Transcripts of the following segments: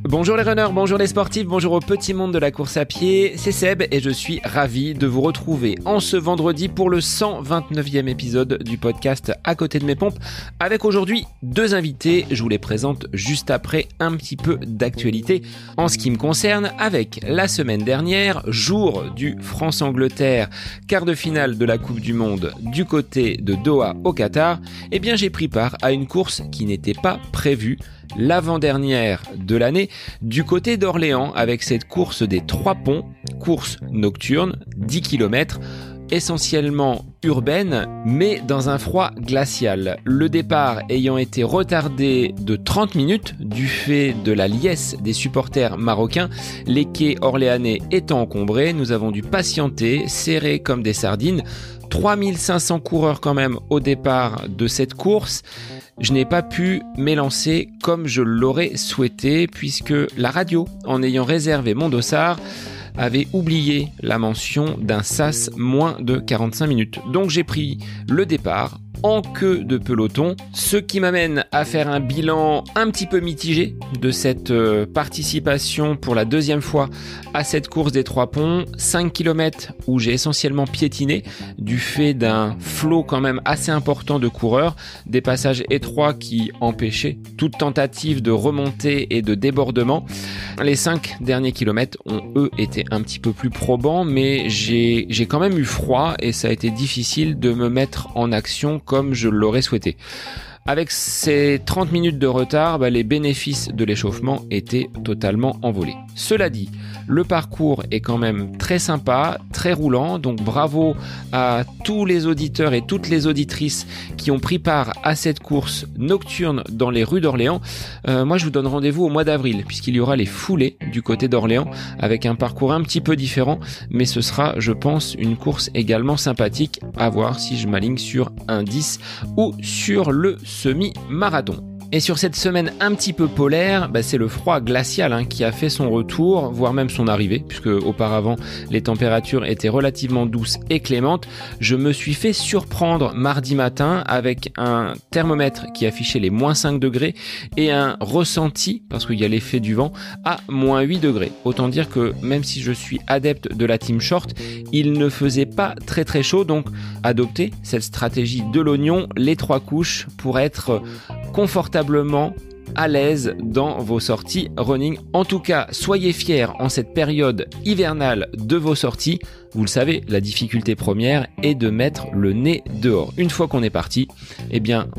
Bonjour les runners, bonjour les sportifs, bonjour au petit monde de la course à pied, c'est Seb et je suis ravi de vous retrouver en ce vendredi pour le 129e épisode du podcast À côté de mes pompes, avec aujourd'hui 2 invités, je vous les présente juste après un petit peu d'actualité en ce qui me concerne, avec la semaine dernière, jour du France-Angleterre, quart de finale de la Coupe du Monde du côté de Doha au Qatar, eh bien j'ai pris part à une course qui n'était pas prévue, l'avant-dernière de l'année, du côté d'Orléans avec cette course des 3 ponts, course nocturne, 10 km, essentiellement urbaine, mais dans un froid glacial. Le départ ayant été retardé de 30 minutes du fait de la liesse des supporters marocains, les quais orléanais étant encombrés, nous avons dû patienter, serrés comme des sardines. 3500 coureurs quand même au départ de cette course. Je n'ai pas pu m'élancer comme je l'aurais souhaité puisque la radio, en ayant réservé mon dossard, avait oublié la mention d'un sas moins de 45 minutes. Donc j'ai pris le départ en queue de peloton, ce qui m'amène à faire un bilan un petit peu mitigé de cette participation pour la 2e fois à cette course des 3 ponts, 5 km où j'ai essentiellement piétiné du fait d'un flot quand même assez important de coureurs, des passages étroits qui empêchaient toute tentative de remontée et de débordement. Les 5 derniers kilomètres ont eux été un petit peu plus probants, mais j'ai quand même eu froid et ça a été difficile de me mettre en action comme je l'aurais souhaité. Avec ces 30 minutes de retard, les bénéfices de l'échauffement étaient totalement envolés. Cela dit, le parcours est quand même très sympa, très roulant, donc bravo à tous les auditeurs et toutes les auditrices qui ont pris part à cette course nocturne dans les rues d'Orléans. Moi je vous donne rendez-vous au mois d'avril, puisqu'il y aura les foulées du côté d'Orléans, avec un parcours un petit peu différent, mais ce sera, je pense, une course également sympathique, à voir si je m'aligne sur un 10 ou sur le semi-marathon. Et sur cette semaine un petit peu polaire, c'est le froid glacial qui a fait son retour, voire même son arrivée, puisque auparavant les températures étaient relativement douces et clémentes. Je me suis fait surprendre mardi matin avec un thermomètre qui affichait les moins 5 degrés et un ressenti, parce qu'il y a l'effet du vent, à moins 8 degrés. Autant dire que même si je suis adepte de la team short, il ne faisait pas très très chaud, donc adoptez cette stratégie de l'oignon, les 3 couches pour être confortablement à l'aise dans vos sorties running. En tout cas, soyez fiers en cette période hivernale de vos sorties. Vous le savez, la difficulté première est de mettre le nez dehors. Une fois qu'on est parti,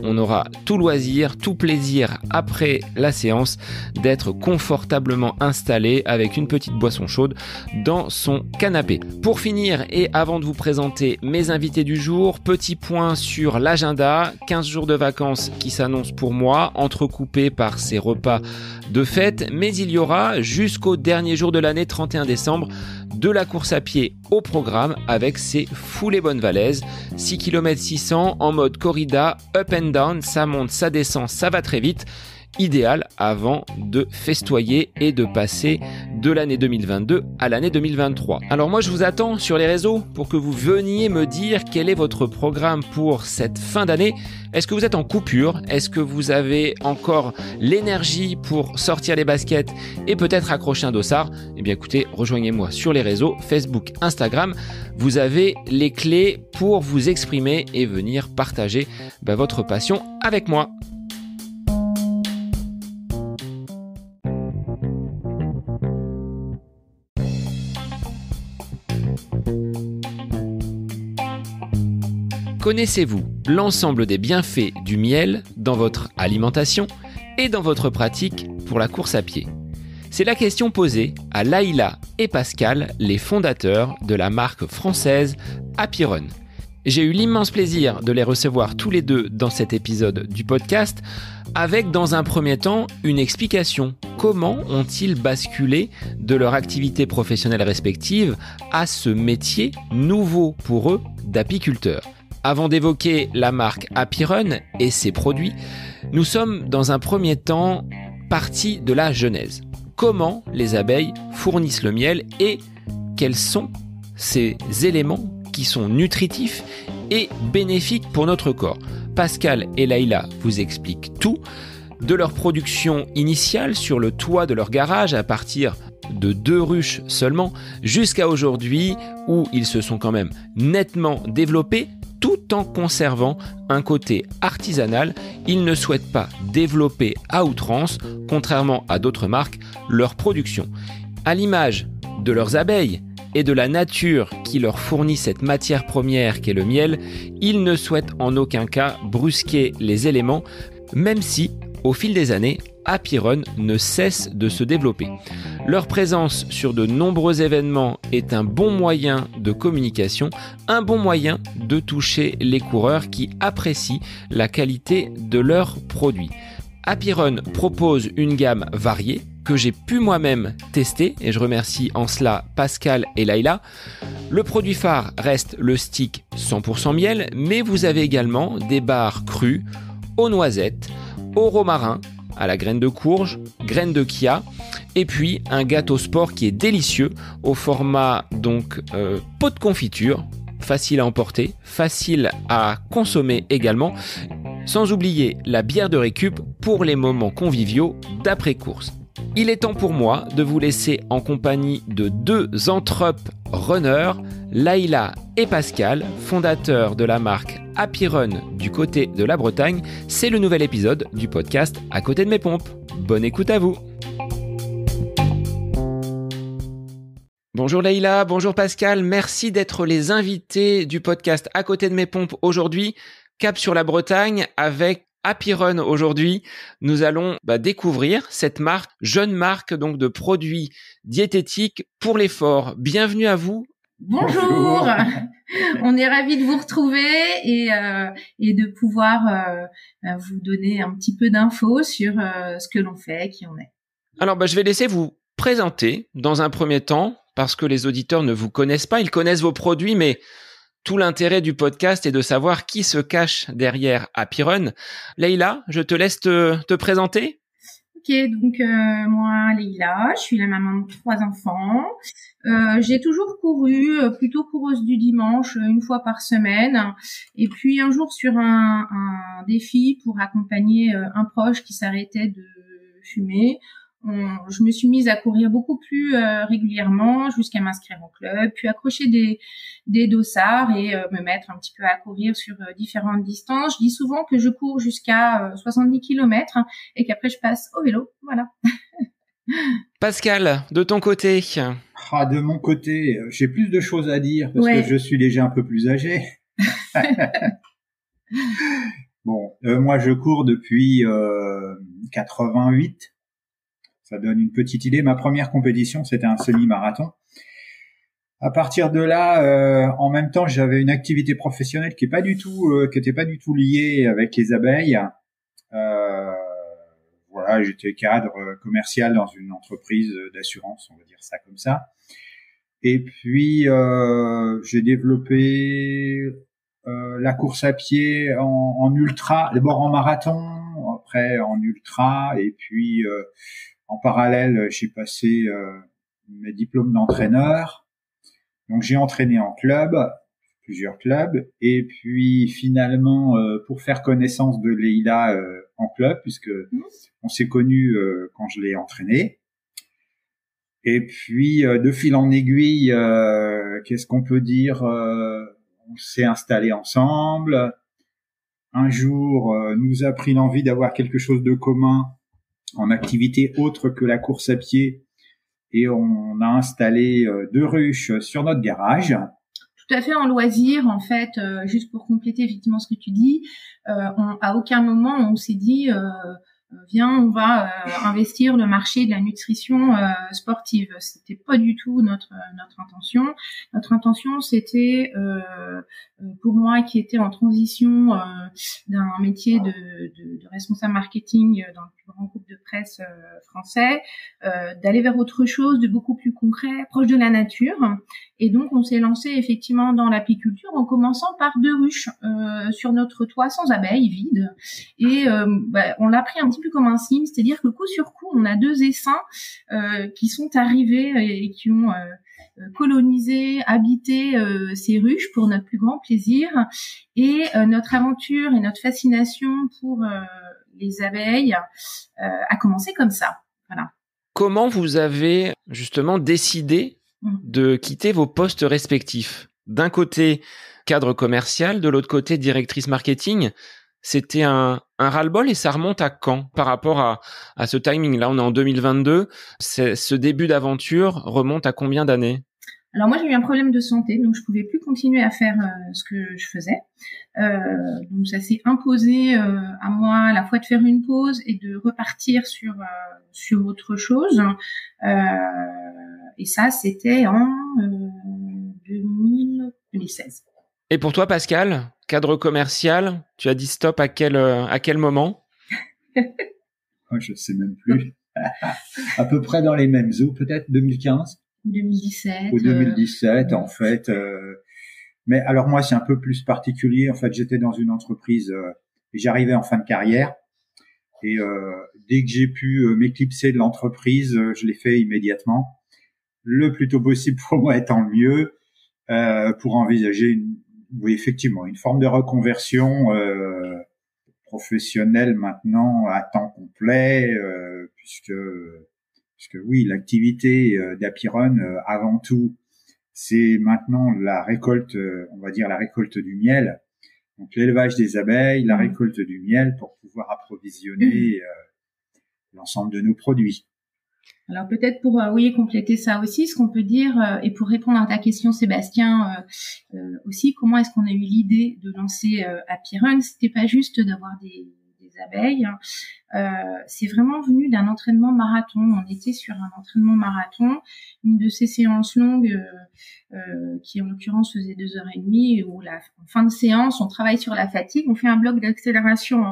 on aura tout loisir, tout plaisir après la séance d'être confortablement installé avec une petite boisson chaude dans son canapé. Pour finir et avant de vous présenter mes invités du jour, petit point sur l'agenda, 15 jours de vacances qui s'annoncent pour moi, entrecoupés par ces repas de fête, mais il y aura jusqu'au dernier jour de l'année, 31 décembre, de la course à pied au programme avec ses foulées Bonne-Valaise, 6 km 600 en mode corrida, up and down, ça monte, ça descend, ça va très vite. Idéal avant de festoyer et de passer de l'année 2022 à l'année 2023. Alors moi je vous attends sur les réseaux pour que vous veniez me dire quel est votre programme pour cette fin d'année. Est-ce que vous êtes en coupure? Est-ce que vous avez encore l'énergie pour sortir les baskets et peut-être accrocher un dossard? Écoutez, rejoignez-moi sur les réseaux, Facebook, Instagram. Vous avez les clés pour vous exprimer et venir partager votre passion avec moi. Connaissez-vous l'ensemble des bienfaits du miel dans votre alimentation et dans votre pratique pour la course à pied? C'est la question posée à Laïla et Pascal, les fondateurs de la marque française Happy Run. J'ai eu l'immense plaisir de les recevoir tous les deux dans cet épisode du podcast, avec dans un premier temps une explication. Comment ont-ils basculé de leur activité professionnelle respective à ce métier nouveau pour eux d'apiculteur? Avant d'évoquer la marque Happy Run et ses produits, nous sommes dans un premier temps partis de la genèse. Comment les abeilles fournissent le miel et quels sont ces éléments qui sont nutritifs et bénéfiques pour notre corps. Pascal et Leïla vous expliquent tout, de leur production initiale sur le toit de leur garage à partir de 2 ruches seulement, jusqu'à aujourd'hui où ils se sont quand même nettement développés tout en conservant un côté artisanal. Ils ne souhaitent pas développer à outrance, contrairement à d'autres marques, leur production. À l'image de leurs abeilles et de la nature qui leur fournit cette matière première qu'est le miel, ils ne souhaitent en aucun cas brusquer les éléments, même si, au fil des années, Apiron ne cesse de se développer. Leur présence sur de nombreux événements est un bon moyen de communication, un bon moyen de toucher les coureurs qui apprécient la qualité de leurs produits. Apiron propose une gamme variée que j'ai pu moi-même tester et je remercie en cela Pascal et Leïla. Le produit phare reste le stick 100% miel, mais vous avez également des barres crues aux noisettes, au romarin, à la graine de courge, graine de chia, et puis un gâteau sport qui est délicieux au format donc pot de confiture, facile à emporter, facile à consommer également, sans oublier la bière de récup pour les moments conviviaux d'après-course. Il est temps pour moi de vous laisser en compagnie de 2 entrepreneurs runners, Leïla et Pascal, fondateurs de la marque Apiron du côté de la Bretagne. C'est le nouvel épisode du podcast À côté de mes pompes. Bonne écoute à vous. Bonjour Leïla, bonjour Pascal, merci d'être les invités du podcast À côté de mes pompes aujourd'hui. Cap sur la Bretagne avec Apiron aujourd'hui. Nous allons découvrir cette marque, jeune marque donc de produits diététiques pour l'effort. Bienvenue à vous. Bonjour. On est ravis de vous retrouver et de pouvoir vous donner un petit peu d'infos sur ce que l'on fait, qui on est. Alors je vais laisser vous présenter dans un premier temps parce que les auditeurs ne vous connaissent pas. Ils connaissent vos produits, mais tout l'intérêt du podcast est de savoir qui se cache derrière Apiron. Leïla, je te laisse te présenter. Ok, donc moi, Leïla, je suis la maman de 3 enfants. J'ai toujours couru, plutôt coureuse du dimanche, une fois par semaine. Et puis un jour sur un défi pour accompagner un proche qui s'arrêtait de fumer, je me suis mise à courir beaucoup plus régulièrement jusqu'à m'inscrire au club, puis accrocher des dossards et me mettre un petit peu à courir sur différentes distances. Je dis souvent que je cours jusqu'à 70 km et qu'après je passe au vélo. Voilà. Pascal, de ton côté? De mon côté, j'ai plus de choses à dire parce que je suis déjà un peu plus âgé. Moi je cours depuis 88. Ça donne une petite idée. Ma première compétition, c'était un semi-marathon. À partir de là, en même temps, j'avais une activité professionnelle qui était pas du tout liée avec les abeilles. J'étais cadre commercial dans une entreprise d'assurance, on va dire ça comme ça. Et puis, j'ai développé la course à pied en ultra, d'abord en marathon, après en ultra, et puis en parallèle, j'ai passé mes diplômes d'entraîneur. Donc, j'ai entraîné en club, plusieurs clubs. Et puis, finalement, pour faire connaissance de Leïla en club, puisque on s'est connus quand je l'ai entraîné. Et puis, de fil en aiguille, qu'est-ce qu'on peut dire, on s'est installés ensemble. Un jour, nous a pris l'envie d'avoir quelque chose de commun en activité autre que la course à pied, et on a installé 2 ruches sur notre garage. Tout à fait, en loisir, en fait, juste pour compléter effectivement ce que tu dis, à aucun moment on s'est dit viens, on va investir le marché de la nutrition sportive. C'était pas du tout notre intention. Notre intention, c'était pour moi qui était en transition d'un métier de responsable marketing dans le plus grand groupe de presse français, d'aller vers autre chose de beaucoup plus concret, proche de la nature. Et donc on s'est lancé effectivement dans l'apiculture en commençant par 2 ruches sur notre toit sans abeilles, vides. Et on l'a pris un petit peu comme un signe, c'est-à-dire que coup sur coup, on a 2 essaims qui sont arrivés et qui ont coloniser, habiter ces ruches pour notre plus grand plaisir. Et notre aventure et notre fascination pour les abeilles a commencé comme ça. Voilà. Comment vous avez justement décidé de quitter vos postes respectifs? D'un côté, cadre commercial, de l'autre côté, directrice marketing. C'était un ras-le-bol, et ça remonte à quand par rapport à ce timing? Là, on est en 2022. Ce début d'aventure remonte à combien d'années? Alors moi, j'ai eu un problème de santé, donc je pouvais plus continuer à faire ce que je faisais. Donc ça s'est imposé à moi à la fois de faire une pause et de repartir sur autre chose. Et ça, c'était en 2016. Et pour toi, Pascal, cadre commercial, tu as dit stop à quel moment? Je sais même plus. À peu près dans les mêmes eaux, peut-être 2015. 2017. Ou 2017, en fait. Mais alors moi, c'est un peu plus particulier. En fait, j'étais dans une entreprise et j'arrivais en fin de carrière. Et dès que j'ai pu m'éclipser de l'entreprise, je l'ai fait immédiatement. Le plus tôt possible pour moi étant le mieux, pour envisager effectivement une forme de reconversion professionnelle maintenant à temps complet, puisque oui, l'activité d'Apiron, avant tout, c'est maintenant la récolte, on va dire la récolte du miel. Donc l'élevage des abeilles, la récolte du miel pour pouvoir approvisionner l'ensemble de nos produits. Alors peut-être pour compléter ça aussi, ce qu'on peut dire, et pour répondre à ta question Sébastien aussi, comment est-ce qu'on a eu l'idée de lancer Apiron? C'était pas juste d'avoir des abeilles, c'est vraiment venu d'un entraînement marathon. On était sur un entraînement marathon, une de ces séances longues qui en l'occurrence faisait 2h30, où en fin de séance on travaille sur la fatigue, on fait un bloc d'accélération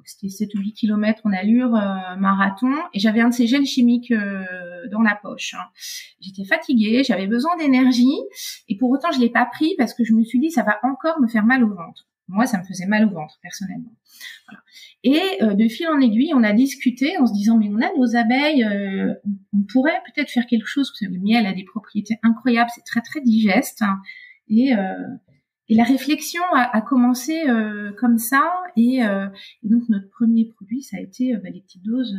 c'était 7 ou 8 kilomètres en allure marathon, et j'avais un de ces gels chimiques dans la poche. J'étais fatiguée, j'avais besoin d'énergie, et pour autant je l'ai pas pris parce que je me suis dit ça va encore me faire mal au ventre. Moi, ça me faisait mal au ventre personnellement. Voilà. Et de fil en aiguille, on a discuté en se disant mais on a nos abeilles, on pourrait peut-être faire quelque chose, parce que le miel a des propriétés incroyables, c'est très très digeste, et la réflexion a commencé comme ça, et donc notre premier produit, ça a été des petites doses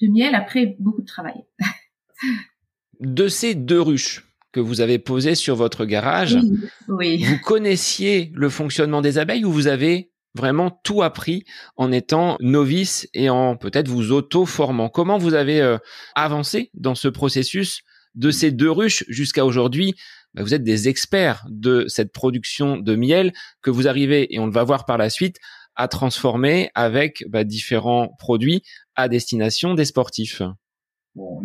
de miel après beaucoup de travail. De ces 2 ruches que vous avez posées sur votre garage, oui. Vous connaissiez le fonctionnement des abeilles, ou vous avez vraiment tout appris en étant novice et en peut-être vous auto-formant? Comment vous avez avancé dans ce processus de ces 2 ruches jusqu'à aujourd'hui? Vous êtes des experts de cette production de miel que vous arrivez, et on le va voir par la suite, à transformer avec différents produits à destination des sportifs. Bon,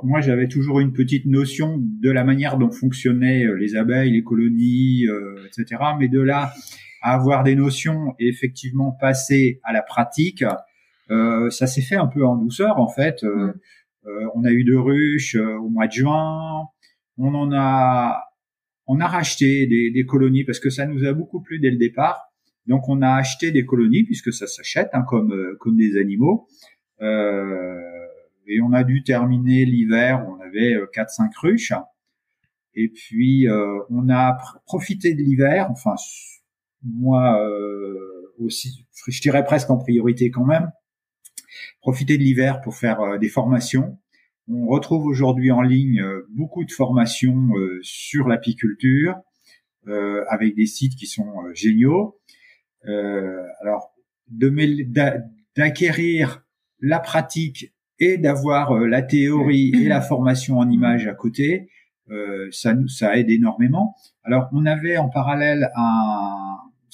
moi j'avais toujours une petite notion de la manière dont fonctionnaient les abeilles, les colonies, etc. Mais de là à avoir des notions et effectivement passer à la pratique, ça s'est fait un peu en douceur en fait. On a eu 2 ruches au mois de juin. On a racheté des colonies parce que ça nous a beaucoup plu dès le départ. Donc on a acheté des colonies puisque ça s'achète comme des animaux. Et on a dû terminer l'hiver, on avait 4-5 ruches. Et puis, on a profité de l'hiver, enfin, moi aussi, je dirais presque en priorité quand même, profiter de l'hiver pour faire des formations. On retrouve aujourd'hui en ligne beaucoup de formations sur l'apiculture, avec des sites qui sont géniaux. Alors, d'acquérir la pratique et d'avoir la théorie et la formation en images à côté, ça aide énormément. Alors, on avait en parallèle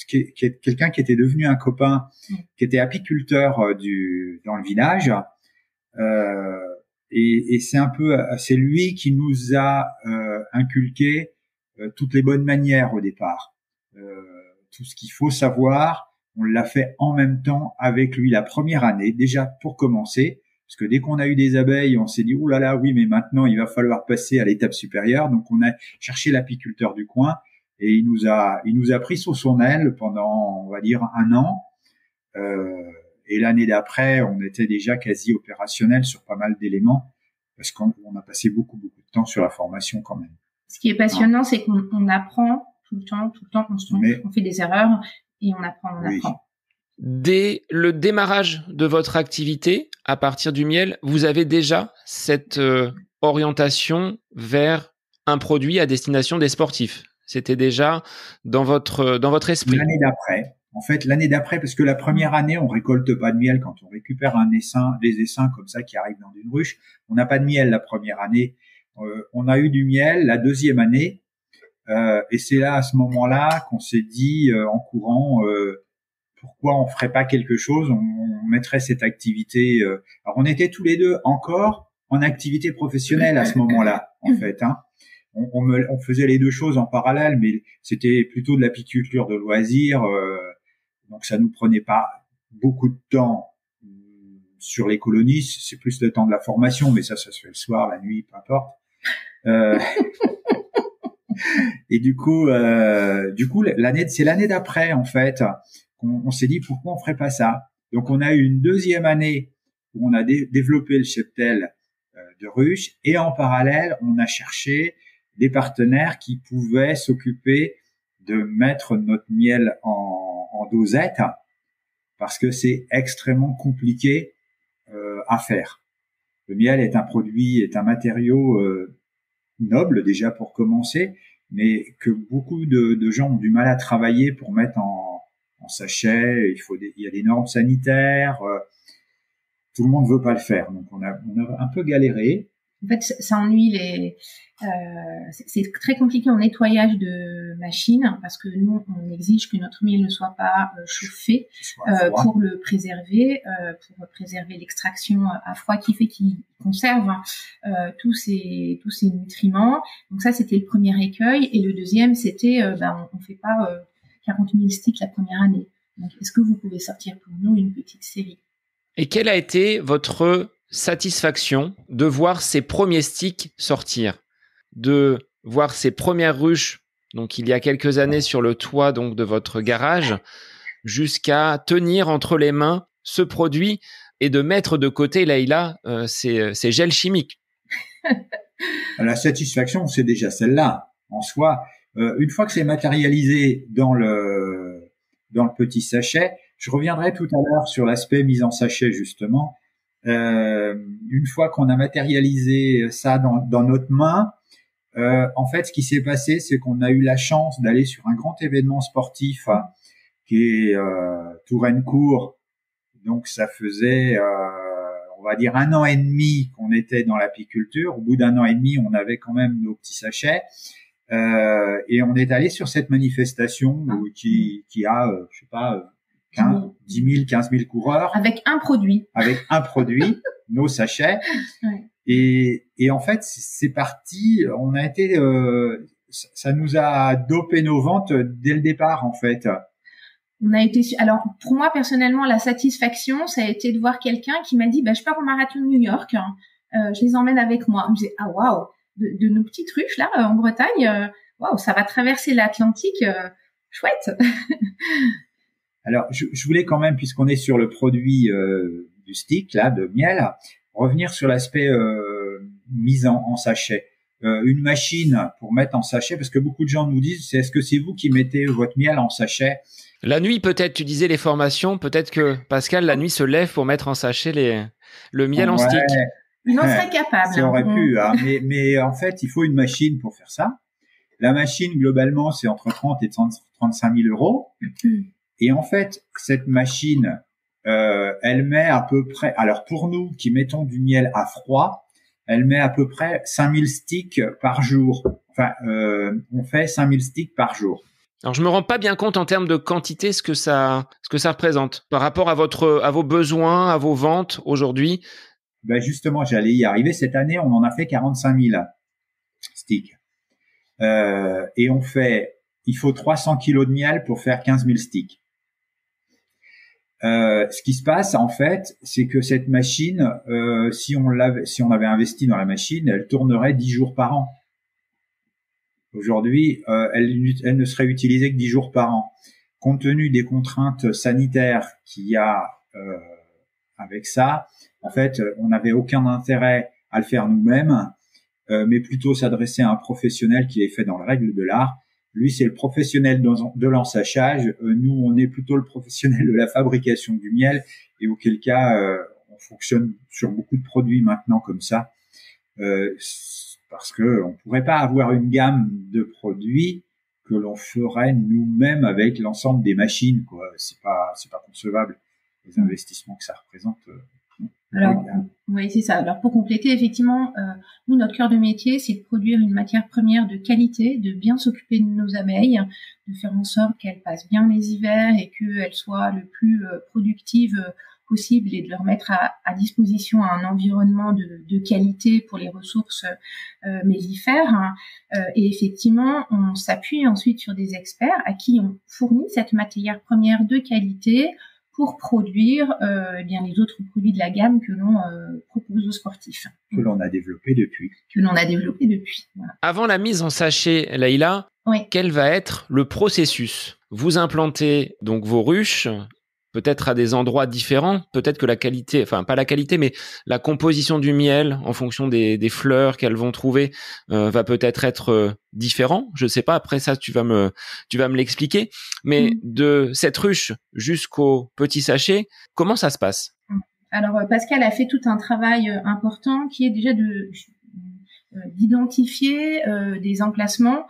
quelqu'un qui était devenu un copain, qui était apiculteur dans le village, et c'est lui qui nous a inculqué toutes les bonnes manières au départ, tout ce qu'il faut savoir. On l'a fait en même temps avec lui la première année, déjà pour commencer. Parce que dès qu'on a eu des abeilles, on s'est dit, ouh là là, oui, mais maintenant, il va falloir passer à l'étape supérieure. Donc, on a cherché l'apiculteur du coin et il nous a pris sous son aile pendant, on va dire, 1 an. Et l'année d'après, on était déjà quasi opérationnel sur pas mal d'éléments. parce qu'on a passé beaucoup de temps sur la formation quand même. Ce qui est passionnant, c'est qu'on apprend tout le temps, on se trompe, on fait des erreurs et on apprend. Dès le démarrage de votre activité, à partir du miel, vous avez déjà cette orientation vers un produit à destination des sportifs. C'était déjà dans votre esprit. L'année d'après. En fait, l'année d'après, parce que la première année, on récolte pas de miel quand on récupère des essaims comme ça qui arrivent dans une ruche. On n'a pas de miel la première année. On a eu du miel la deuxième année. Et c'est là, à ce moment-là, qu'on s'est dit en courant, pourquoi on ferait pas quelque chose, on mettrait cette activité. Alors, on était tous les deux encore en activité professionnelle à ce moment-là, en fait. Hein. On faisait les deux choses en parallèle, mais c'était plutôt de l'apiculture de loisirs. Donc, ça nous prenait pas beaucoup de temps sur les colonies. C'est plus le temps de la formation, mais ça se fait le soir, la nuit, peu importe. Et du coup, c'est l'année d'après, en fait, qu'on s'est dit pourquoi on ferait pas ça. Donc, on a eu une deuxième année où on a développé le cheptel de ruches, et en parallèle, on a cherché des partenaires qui pouvaient s'occuper de mettre notre miel en dosette, parce que c'est extrêmement compliqué à faire. Le miel est un matériau noble déjà pour commencer, mais que beaucoup de gens ont du mal à travailler pour mettre en sachet. Il y a des normes sanitaires. Tout le monde veut pas le faire, donc on a un peu galéré. En fait, ça ennuie c'est très compliqué en nettoyage de machines, parce que nous, on exige que notre miel ne soit pas chauffé pour le préserver, pour préserver l'extraction à froid qui fait qu'il conserve tous ces nutriments. Donc ça, c'était le premier écueil. Et le deuxième, c'était on fait pas 40 000 sticks la première année. Donc, est-ce que vous pouvez sortir pour nous une petite série? Et quelle a été votre satisfaction de voir ces premiers sticks sortir, de voir ces premières ruches, donc il y a quelques années sur le toit donc de votre garage, jusqu'à tenir entre les mains ce produit et de mettre de côté, Leïla, ces gels chimiques? La satisfaction, c'est déjà celle-là en soi. Une fois que c'est matérialisé dans le petit sachet, je reviendrai tout à l'heure sur l'aspect mise en sachet justement. Une fois qu'on a matérialisé ça dans notre main, en fait, ce qui s'est passé, c'est qu'on a eu la chance d'aller sur un grand événement sportif qui est Touraine-Court. Donc, ça faisait, on va dire, 1 an et demi qu'on était dans l'apiculture. Au bout d'1 an et demi, on avait quand même nos petits sachets. Et on est allé sur cette manifestation qui a, je sais pas, 10 000, 15 000 coureurs. Avec un produit, nos sachets. Ouais. Et en fait, c'est parti. On a été, ça nous a dopé nos ventes dès le départ, en fait. On a été, alors, pour moi, personnellement, la satisfaction, ça a été de voir quelqu'un qui m'a dit, je pars au marathon de New York, je les emmène avec moi. Je me disais, ah, waouh, de nos petites ruches, là, en Bretagne, waouh, ça va traverser l'Atlantique, chouette. Alors, je voulais quand même, puisqu'on est sur le produit du stick, là, de miel, revenir sur l'aspect mise en sachet. Une machine pour mettre en sachet, parce que beaucoup de gens nous disent, est-ce que c'est vous qui mettez votre miel en sachet? La nuit, peut-être, tu disais les formations, peut-être que Pascal, la nuit, se lève pour mettre en sachet le miel en stick. Il en serait capable. Ça aurait pu, hein, mais en fait, il faut une machine pour faire ça. La machine, globalement, c'est entre 30 et 35 000 euros. Et en fait, cette machine, elle met à peu près, alors pour nous qui mettons du miel à froid, elle met à peu près 5000 sticks par jour. Enfin, on fait 5000 sticks par jour. Alors, je me rends pas bien compte en termes de quantité ce que ça représente par rapport à vos besoins, à vos ventes aujourd'hui. Ben justement, j'allais y arriver. Cette année, on en a fait 45 000 sticks. Et il faut 300 kilos de miel pour faire 15 000 sticks. Ce qui se passe, en fait, c'est que cette machine, si on avait investi dans la machine, elle tournerait 10 jours par an. Aujourd'hui, elle ne serait utilisée que 10 jours par an. Compte tenu des contraintes sanitaires qu'il y a avec ça, en fait, on n'avait aucun intérêt à le faire nous-mêmes, mais plutôt s'adresser à un professionnel qui est fait dans les règles de l'art. Lui, c'est le professionnel de l'ensachage. Nous, on est plutôt le professionnel de la fabrication du miel, et auquel cas, on fonctionne sur beaucoup de produits maintenant comme ça, parce que on pourrait pas avoir une gamme de produits que l'on ferait nous-mêmes avec l'ensemble des machines, quoi. C'est pas concevable, les investissements que ça représente. Alors, oui, c'est ça. Alors, pour compléter, effectivement, nous, notre cœur de métier, c'est de produire une matière première de qualité, de bien s'occuper de nos abeilles, de faire en sorte qu'elles passent bien les hivers et qu'elles soient le plus productives possible, et de leur mettre à disposition un environnement de qualité pour les ressources mellifères. Et effectivement, on s'appuie ensuite sur des experts à qui on fournit cette matière première de qualité pour produire bien les autres produits de la gamme que l'on propose aux sportifs. Que l'on a développé depuis. Voilà. Avant la mise en sachet, Leïla, oui. Quel va être le processus? Vous implantez donc vos ruches, peut-être à des endroits différents, peut-être que la qualité, enfin pas la qualité, mais la composition du miel en fonction des fleurs qu'elles vont trouver va peut-être être différent. Je sais pas. Après ça, tu vas me l'expliquer. Mais de cette ruche jusqu'au petit sachet, comment ça se passe? Alors Pascal a fait tout un travail important qui est déjà d'identifier des emplacements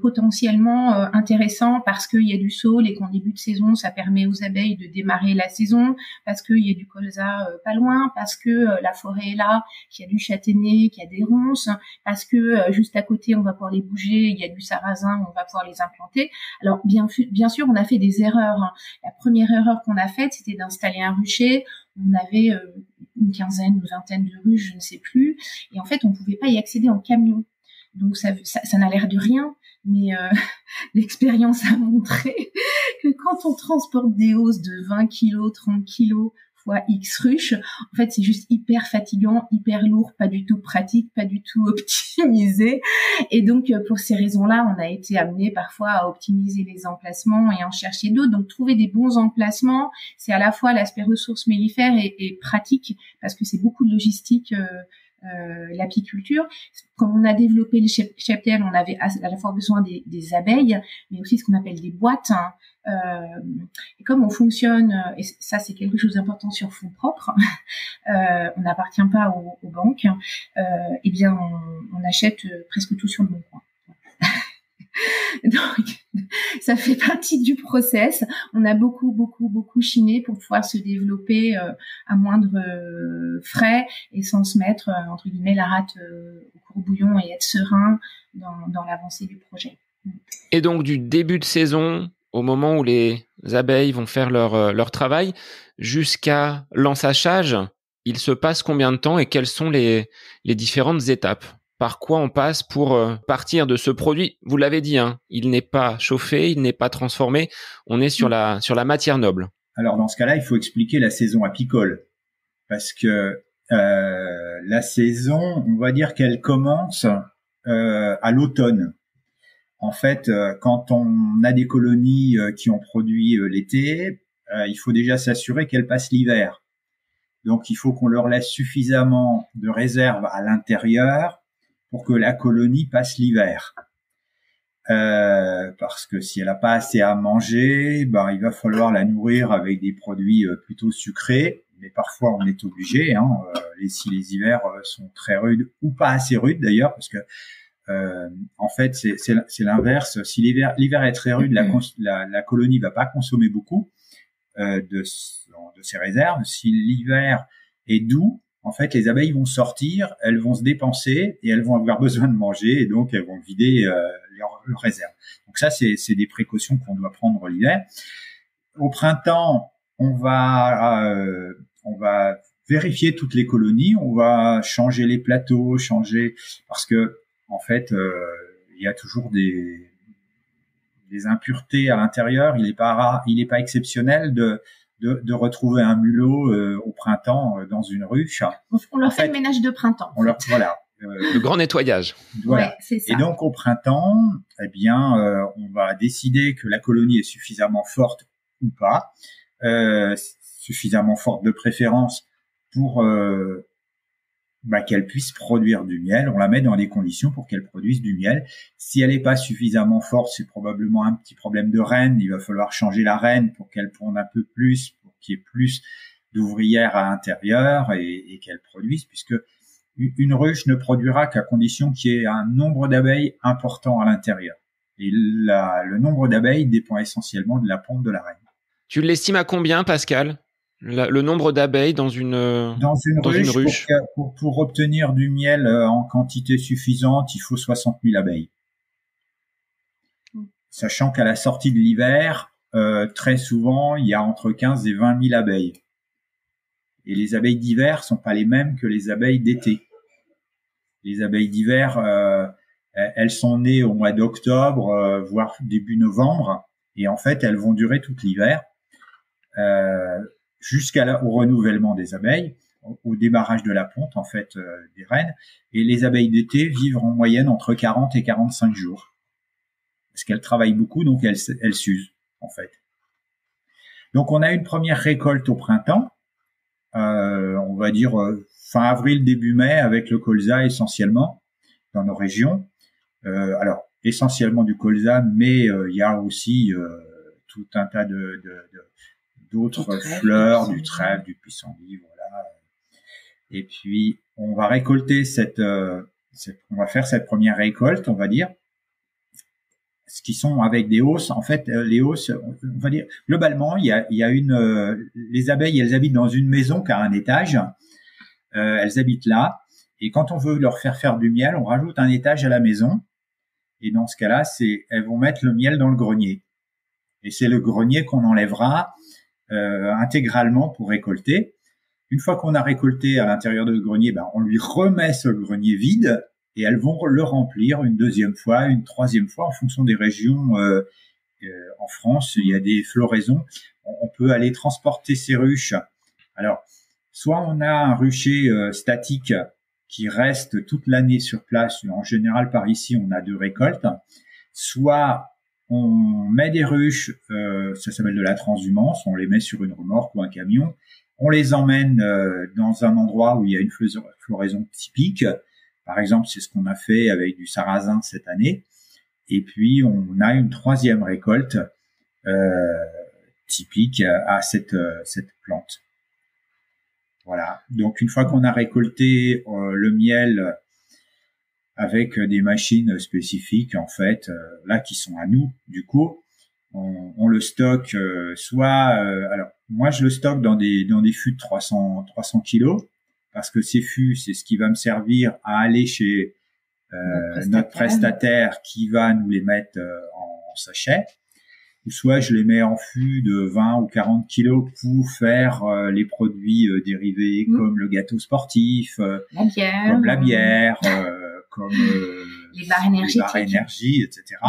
potentiellement intéressants, parce qu'il y a du saule et qu'en début de saison, ça permet aux abeilles de démarrer la saison, parce qu'il y a du colza pas loin, parce que la forêt est là, qu'il y a du châtaignier, qu'il y a des ronces, parce que juste à côté, on va pouvoir les bouger, il y a du sarrasin, on va pouvoir les implanter. Alors bien sûr, on a fait des erreurs. La première erreur qu'on a faite, c'était d'installer un rucher. On avait une quinzaine, une vingtaine de ruches, je ne sais plus. Et en fait, on pouvait pas y accéder en camion. Donc ça n'a l'air de rien, mais l'expérience a montré que quand on transporte des hausses de 20 kilos, 30 kilos fois X ruches, en fait, c'est juste hyper fatigant, hyper lourd, pas du tout pratique, pas du tout optimisé. Et donc, pour ces raisons-là, on a été amené parfois à optimiser les emplacements et en chercher d'autres. Donc, trouver des bons emplacements, c'est à la fois l'aspect ressources mellifères et pratique, parce que c'est beaucoup de logistique, l'apiculture. Comme on a développé le cheptel, on avait à la fois besoin des abeilles, mais aussi ce qu'on appelle des boîtes. Et comme on fonctionne, et ça c'est quelque chose d'important sur fonds propres, on n'appartient pas aux banques, eh bien on achète presque tout sur le bon coin. Donc, ça fait partie du process. On a beaucoup chiné pour pouvoir se développer à moindre frais et sans se mettre, entre guillemets, la rate au courbouillon, et être serein dans l'avancée du projet. Et donc, du début de saison, au moment où les abeilles vont faire leur travail, jusqu'à l'ensachage, il se passe combien de temps et quelles sont les différentes étapes? Par quoi on passe pour partir de ce produit? Vous l'avez dit, hein, il n'est pas chauffé, il n'est pas transformé. On est sur la matière noble. Alors dans ce cas-là, il faut expliquer la saison apicole, parce que la saison, on va dire qu'elle commence à l'automne. En fait, quand on a des colonies qui ont produit l'été, il faut déjà s'assurer qu'elles passent l'hiver. Donc il faut qu'on leur laisse suffisamment de réserve à l'intérieur pour que la colonie passe l'hiver. Parce que si elle n'a pas assez à manger, il va falloir la nourrir avec des produits plutôt sucrés. Mais parfois, on est obligé, si les hivers sont très rudes ou pas assez rudes d'ailleurs, parce que en fait, c'est l'inverse. Si l'hiver est très rude, la colonie va pas consommer beaucoup de ses réserves. Si l'hiver est doux, en fait, les abeilles vont sortir, elles vont se dépenser et elles vont avoir besoin de manger, et donc elles vont vider leurs réserves. Donc ça, c'est des précautions qu'on doit prendre l'hiver. Au printemps, on va vérifier toutes les colonies, on va changer les plateaux, parce que en fait, il y a toujours des impuretés à l'intérieur. Il est pas exceptionnel de retrouver un mulot au printemps dans une ruche. On leur fait le ménage de printemps. Le grand nettoyage. Voilà. Ouais, c'est ça. Et donc au printemps, on va décider que la colonie est suffisamment forte ou pas, suffisamment forte de préférence pour qu'elle puisse produire du miel. On la met dans des conditions pour qu'elle produise du miel. Si elle n'est pas suffisamment forte, c'est probablement un petit problème de reine. Il va falloir changer la reine pour qu'elle ponde un peu plus, pour qu'il y ait plus d'ouvrières à l'intérieur et qu'elle produise, puisque une ruche ne produira qu'à condition qu'il y ait un nombre d'abeilles important à l'intérieur. Et le nombre d'abeilles dépend essentiellement de la ponte de la reine. Tu l'estimes à combien, Pascal, le nombre d'abeilles dans une ruche? Pour obtenir du miel en quantité suffisante, il faut 60 000 abeilles. Sachant qu'à la sortie de l'hiver, très souvent, il y a entre 15 et 20 000 abeilles. Et les abeilles d'hiver sont pas les mêmes que les abeilles d'été. Les abeilles d'hiver, elles sont nées au mois d'octobre, voire début novembre, et en fait, elles vont durer tout l'hiver, jusqu'au renouvellement des abeilles, au démarrage de la ponte, en fait, des reines. Et les abeilles d'été vivent en moyenne entre 40 et 45 jours. Parce qu'elles travaillent beaucoup, donc elles s'usent, en fait. Donc, on a une première récolte au printemps, on va dire fin avril, début mai, avec le colza essentiellement dans nos régions. Alors essentiellement du colza, mais il y a aussi tout un tas d'autres fleurs, du trèfle, du pissenlit, voilà. Et puis on va récolter on va faire cette première récolte, on va dire. Ce qui sont avec des hausses, en fait, les hausses, on va dire, globalement, il y a les abeilles, elles habitent dans une maison qui a un étage, elles habitent là, et quand on veut leur faire du miel, on rajoute un étage à la maison, et dans ce cas-là, elles vont mettre le miel dans le grenier. Et c'est le grenier qu'on enlèvera, intégralement pour récolter. Une fois qu'on a récolté à l'intérieur de ce grenier, on lui remet ce grenier vide, et elles vont le remplir une deuxième fois, une troisième fois, en fonction des régions. En France, il y a des floraisons. On peut aller transporter ces ruches. Alors, soit on a un rucher statique qui reste toute l'année sur place. En général, par ici, on a 2 récoltes. Soit on met des ruches, ça s'appelle de la transhumance, on les met sur une remorque ou un camion. On les emmène dans un endroit où il y a une floraison typique. Par exemple, c'est ce qu'on a fait avec du sarrasin cette année. Et puis, on a une troisième récolte typique à cette plante. Voilà. Donc, une fois qu'on a récolté le miel avec des machines spécifiques, en fait, là, qui sont à nous, du coup, on le stocke alors, moi, je le stocke dans des fûts de 300 kilos. Parce que ces fûts, c'est ce qui va me servir à aller chez notre prestataire qui va nous les mettre en sachet. Ou soit je les mets en fût de 20 ou 40 kilos pour faire les produits dérivés comme le gâteau sportif, comme la bière, comme les barres énergie, etc.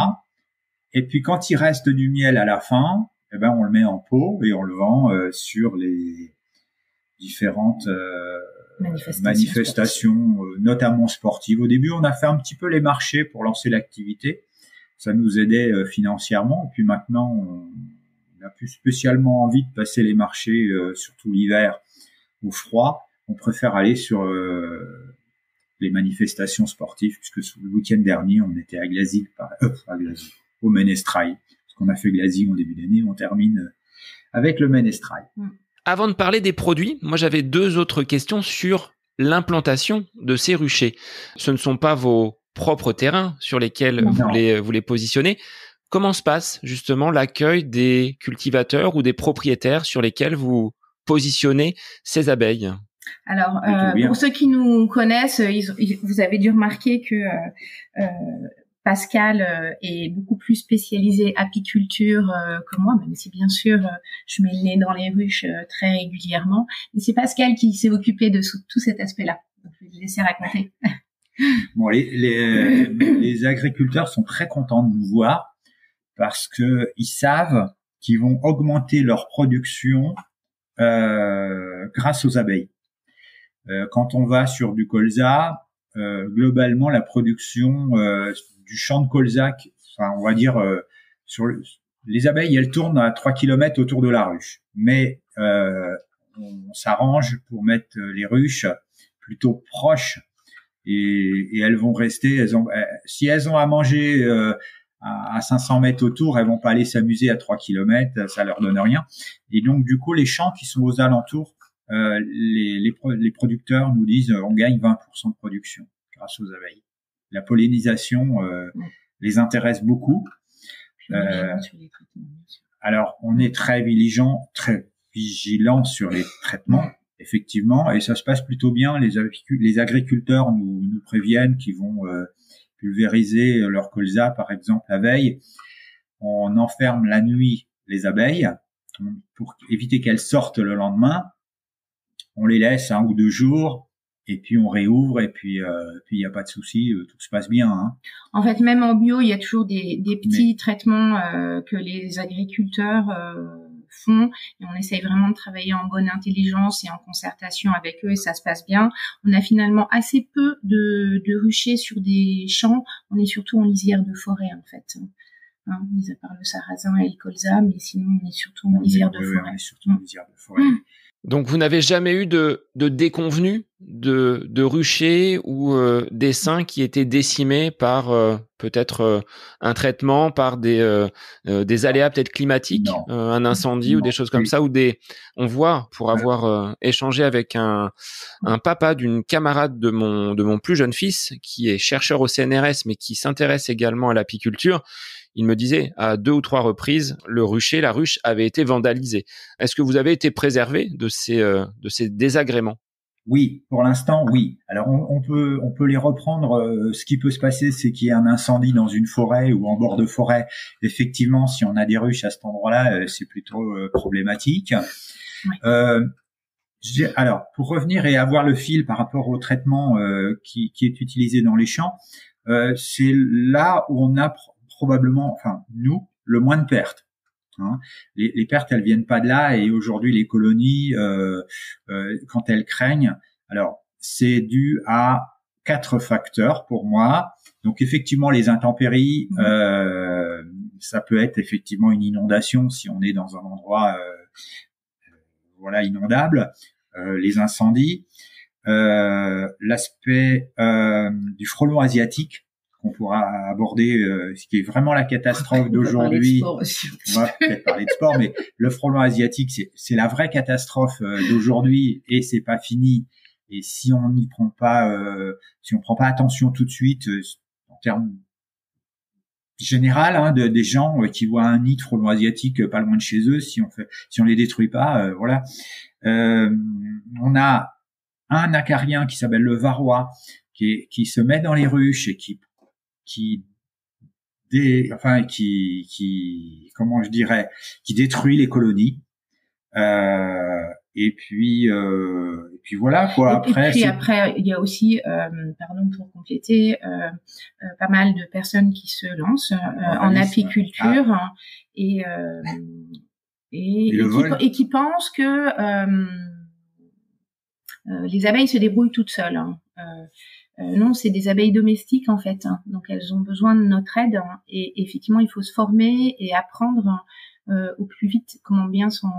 Et puis quand il reste du miel à la fin, on le met en pot et on le vend sur les différentes manifestations notamment sportives. Au début, on a fait un petit peu les marchés pour lancer l'activité. Ça nous aidait financièrement. Et puis maintenant, on n'a plus spécialement envie de passer les marchés, surtout l'hiver, au froid. On préfère aller sur les manifestations sportives, puisque le week-end dernier, on était à Glazy, au Ménestrail. Parce qu'on a fait Glazy au début d'année, on termine avec le Ménestrail. Avant de parler des produits, moi j'avais 2 autres questions sur l'implantation de ces ruchers. Ce ne sont pas vos propres terrains sur lesquels vous les positionnez. Comment se passe justement l'accueil des cultivateurs ou des propriétaires sur lesquels vous positionnez ces abeilles ? Alors, pour ceux qui nous connaissent, vous avez dû remarquer que Pascal est beaucoup plus spécialisé apiculture que moi, même si bien sûr je mets le nez dans les ruches très régulièrement. Mais c'est Pascal qui s'est occupé de tout cet aspect-là. Donc, je vais le laisser raconter. Bon, les agriculteurs sont très contents de nous voir parce que ils savent qu'ils vont augmenter leur production grâce aux abeilles. Quand on va sur du colza, globalement la production du champ de colza, on va dire les abeilles, elles tournent à 3 km autour de la ruche, mais on s'arrange pour mettre les ruches plutôt proches et elles vont rester. Si elles ont à manger à 500 mètres autour, elles vont pas aller s'amuser à 3 kilomètres, ça leur donne rien. Et donc du coup, les champs qui sont aux alentours, les producteurs nous disent on gagne 20% de production grâce aux abeilles. La pollinisation les intéresse beaucoup. Alors, on est très vigilant sur les traitements, effectivement, et ça se passe plutôt bien. Les agriculteurs nous préviennent qu'ils vont pulvériser leur colza, par exemple, la veille. On enferme la nuit les abeilles pour éviter qu'elles sortent le lendemain. On les laisse 1 ou 2 jours. Et puis on réouvre et puis il y a pas de souci, tout se passe bien. Hein. En fait, même en bio, il y a toujours des petits traitements que les agriculteurs font, et on essaye vraiment de travailler en bonne intelligence et en concertation avec eux, et ça se passe bien. On a finalement assez peu de ruchers sur des champs. On est surtout en lisière de forêt en fait. Mis à part le sarrasin et le colza, mais sinon on est surtout en lisière de forêt. On est surtout en lisière de forêt. Donc vous n'avez jamais eu de déconvenus de ruchers ou d'essaims qui étaient décimés par peut-être un traitement, par des aléas peut-être climatiques, un incendie ou des choses comme ça, ou on voit, pour avoir échangé avec un papa d'une camarade de mon plus jeune fils qui est chercheur au CNRS mais qui s'intéresse également à l'apiculture. Il me disait à 2 ou 3 reprises, la ruche avait été vandalisée. Est-ce que vous avez été préservé de ces désagréments? Oui, pour l'instant, oui. Alors on peut les reprendre. Ce qui peut se passer, c'est qu'il y ait un incendie dans une forêt ou en bord de forêt. Effectivement, si on a des ruches à cet endroit-là, c'est plutôt problématique. Oui. Alors, pour revenir et avoir le fil par rapport au traitement qui est utilisé dans les champs, c'est là où on a probablement, enfin nous, le moins de pertes. Hein. Les pertes, elles viennent pas de là, et aujourd'hui les colonies, quand elles craignent, alors c'est dû à 4 facteurs pour moi. Donc effectivement les intempéries, ça peut être effectivement une inondation si on est dans un endroit inondable, les incendies, l'aspect du frelon asiatique qu'on pourra aborder, ce qui est vraiment la catastrophe d'aujourd'hui. On va peut-être parler de sport, mais le frelon asiatique, c'est la vraie catastrophe d'aujourd'hui, et c'est pas fini. Et si on n'y prend pas, si on prend pas attention tout de suite, en termes général, des gens qui voient un nid de frelon asiatique pas loin de chez eux, si on les détruit pas, voilà. On a un acarien qui s'appelle le varroa, qui se met dans les ruches et qui détruit les colonies. Et puis voilà quoi. Après, il y a aussi, pardon pour compléter, pas mal de personnes qui se lancent en apiculture et qui pensent que les abeilles se débrouillent toutes seules. Non, c'est des abeilles domestiques en fait, donc elles ont besoin de notre aide, et effectivement il faut se former et apprendre au plus vite comment bien s'en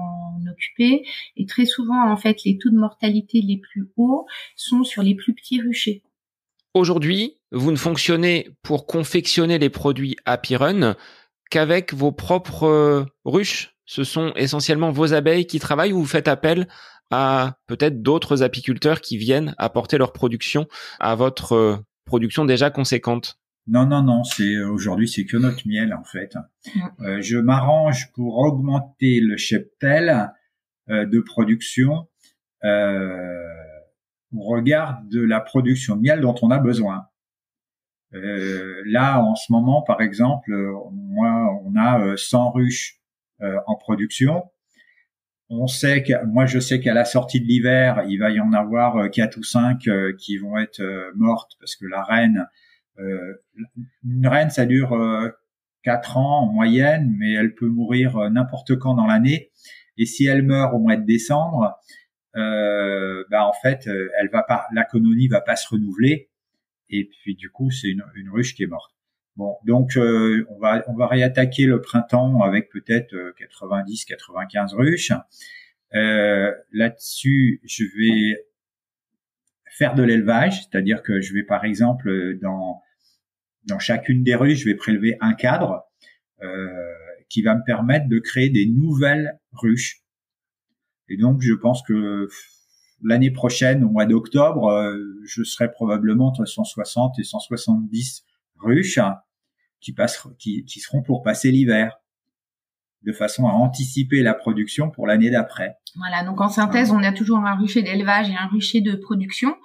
occuper. Et très souvent en fait les taux de mortalité les plus hauts sont sur les plus petits ruchers. Aujourd'hui, vous ne fonctionnez pour confectionner les produits Apirun qu'avec vos propres ruches. Ce sont essentiellement vos abeilles qui travaillent, ou vous faites appel à peut-être d'autres apiculteurs qui viennent apporter leur production à votre production déjà conséquente? Non, aujourd'hui c'est que notre miel en fait. Je m'arrange pour augmenter le cheptel de production au regard de la production de miel dont on a besoin. Là en ce moment par exemple, on a 100 ruches en production. Je sais qu'à la sortie de l'hiver, il va y en avoir 4 ou 5 qui vont être mortes, parce que la reine, une reine, ça dure 4 ans en moyenne, mais elle peut mourir n'importe quand dans l'année. Et si elle meurt au mois de décembre, en fait, la colonie va pas se renouveler. Et puis du coup, c'est une ruche qui est morte. Bon, donc on va réattaquer le printemps avec peut-être 90-95 ruches. Là-dessus, je vais faire de l'élevage, c'est-à-dire que je vais par exemple dans chacune des ruches, je vais prélever un cadre qui va me permettre de créer des nouvelles ruches. Et donc je pense que l'année prochaine, au mois d'octobre, je serai probablement entre 160 et 170 ruches qui seront pour passer l'hiver, de façon à anticiper la production pour l'année d'après. Voilà, donc en synthèse, on a toujours un rucher d'élevage et un rucher de production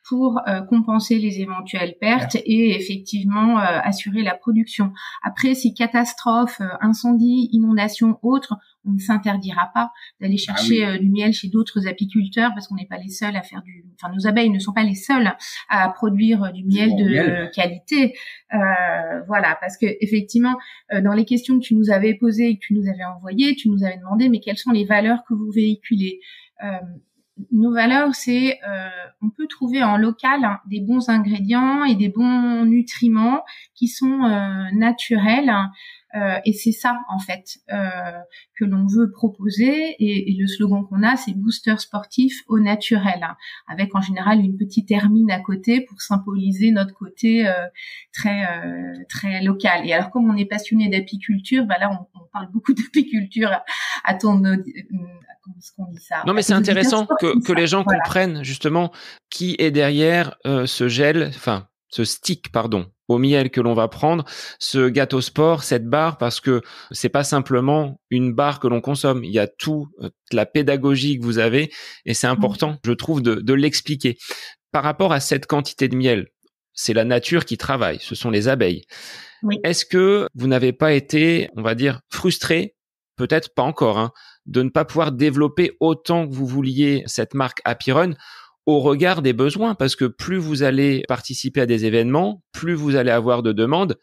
pour compenser les éventuelles pertes et effectivement assurer la production. Après, si catastrophe, incendie, inondation, autre, on ne s'interdira pas d'aller chercher du miel chez d'autres apiculteurs parce qu'on n'est pas les seuls à faire nos abeilles ne sont pas les seules à produire du miel de qualité. Voilà, parce que effectivement, dans les questions que tu nous avais posées et que tu nous avais envoyées, tu nous avais demandé mais quelles sont les valeurs que vous véhiculez. Nos valeurs, c'est on peut trouver en local des bons ingrédients et des bons nutriments qui sont naturels et c'est ça en fait que l'on veut proposer et le slogan qu'on a c'est booster sportif au naturel avec en général une petite hermine à côté pour symboliser notre côté très local. Et alors comme on est passionné d'apiculture, là on parle beaucoup d'apiculture à ton ce qu'on dit ça. Non, mais c'est intéressant que les gens comprennent justement qui est derrière ce gel, ce stick, au miel que l'on va prendre, ce gâteau sport, cette barre, parce que c'est pas simplement une barre que l'on consomme. Il y a toute la pédagogie que vous avez et c'est important, je trouve, de l'expliquer. Par rapport à cette quantité de miel, c'est la nature qui travaille, ce sont les abeilles. Oui. Est-ce que vous n'avez pas été, on va dire, frustré, peut-être pas encore, de ne pas pouvoir développer autant que vous vouliez cette marque Happy Run au regard des besoins, parce que plus vous allez participer à des événements, plus vous allez avoir de demandes,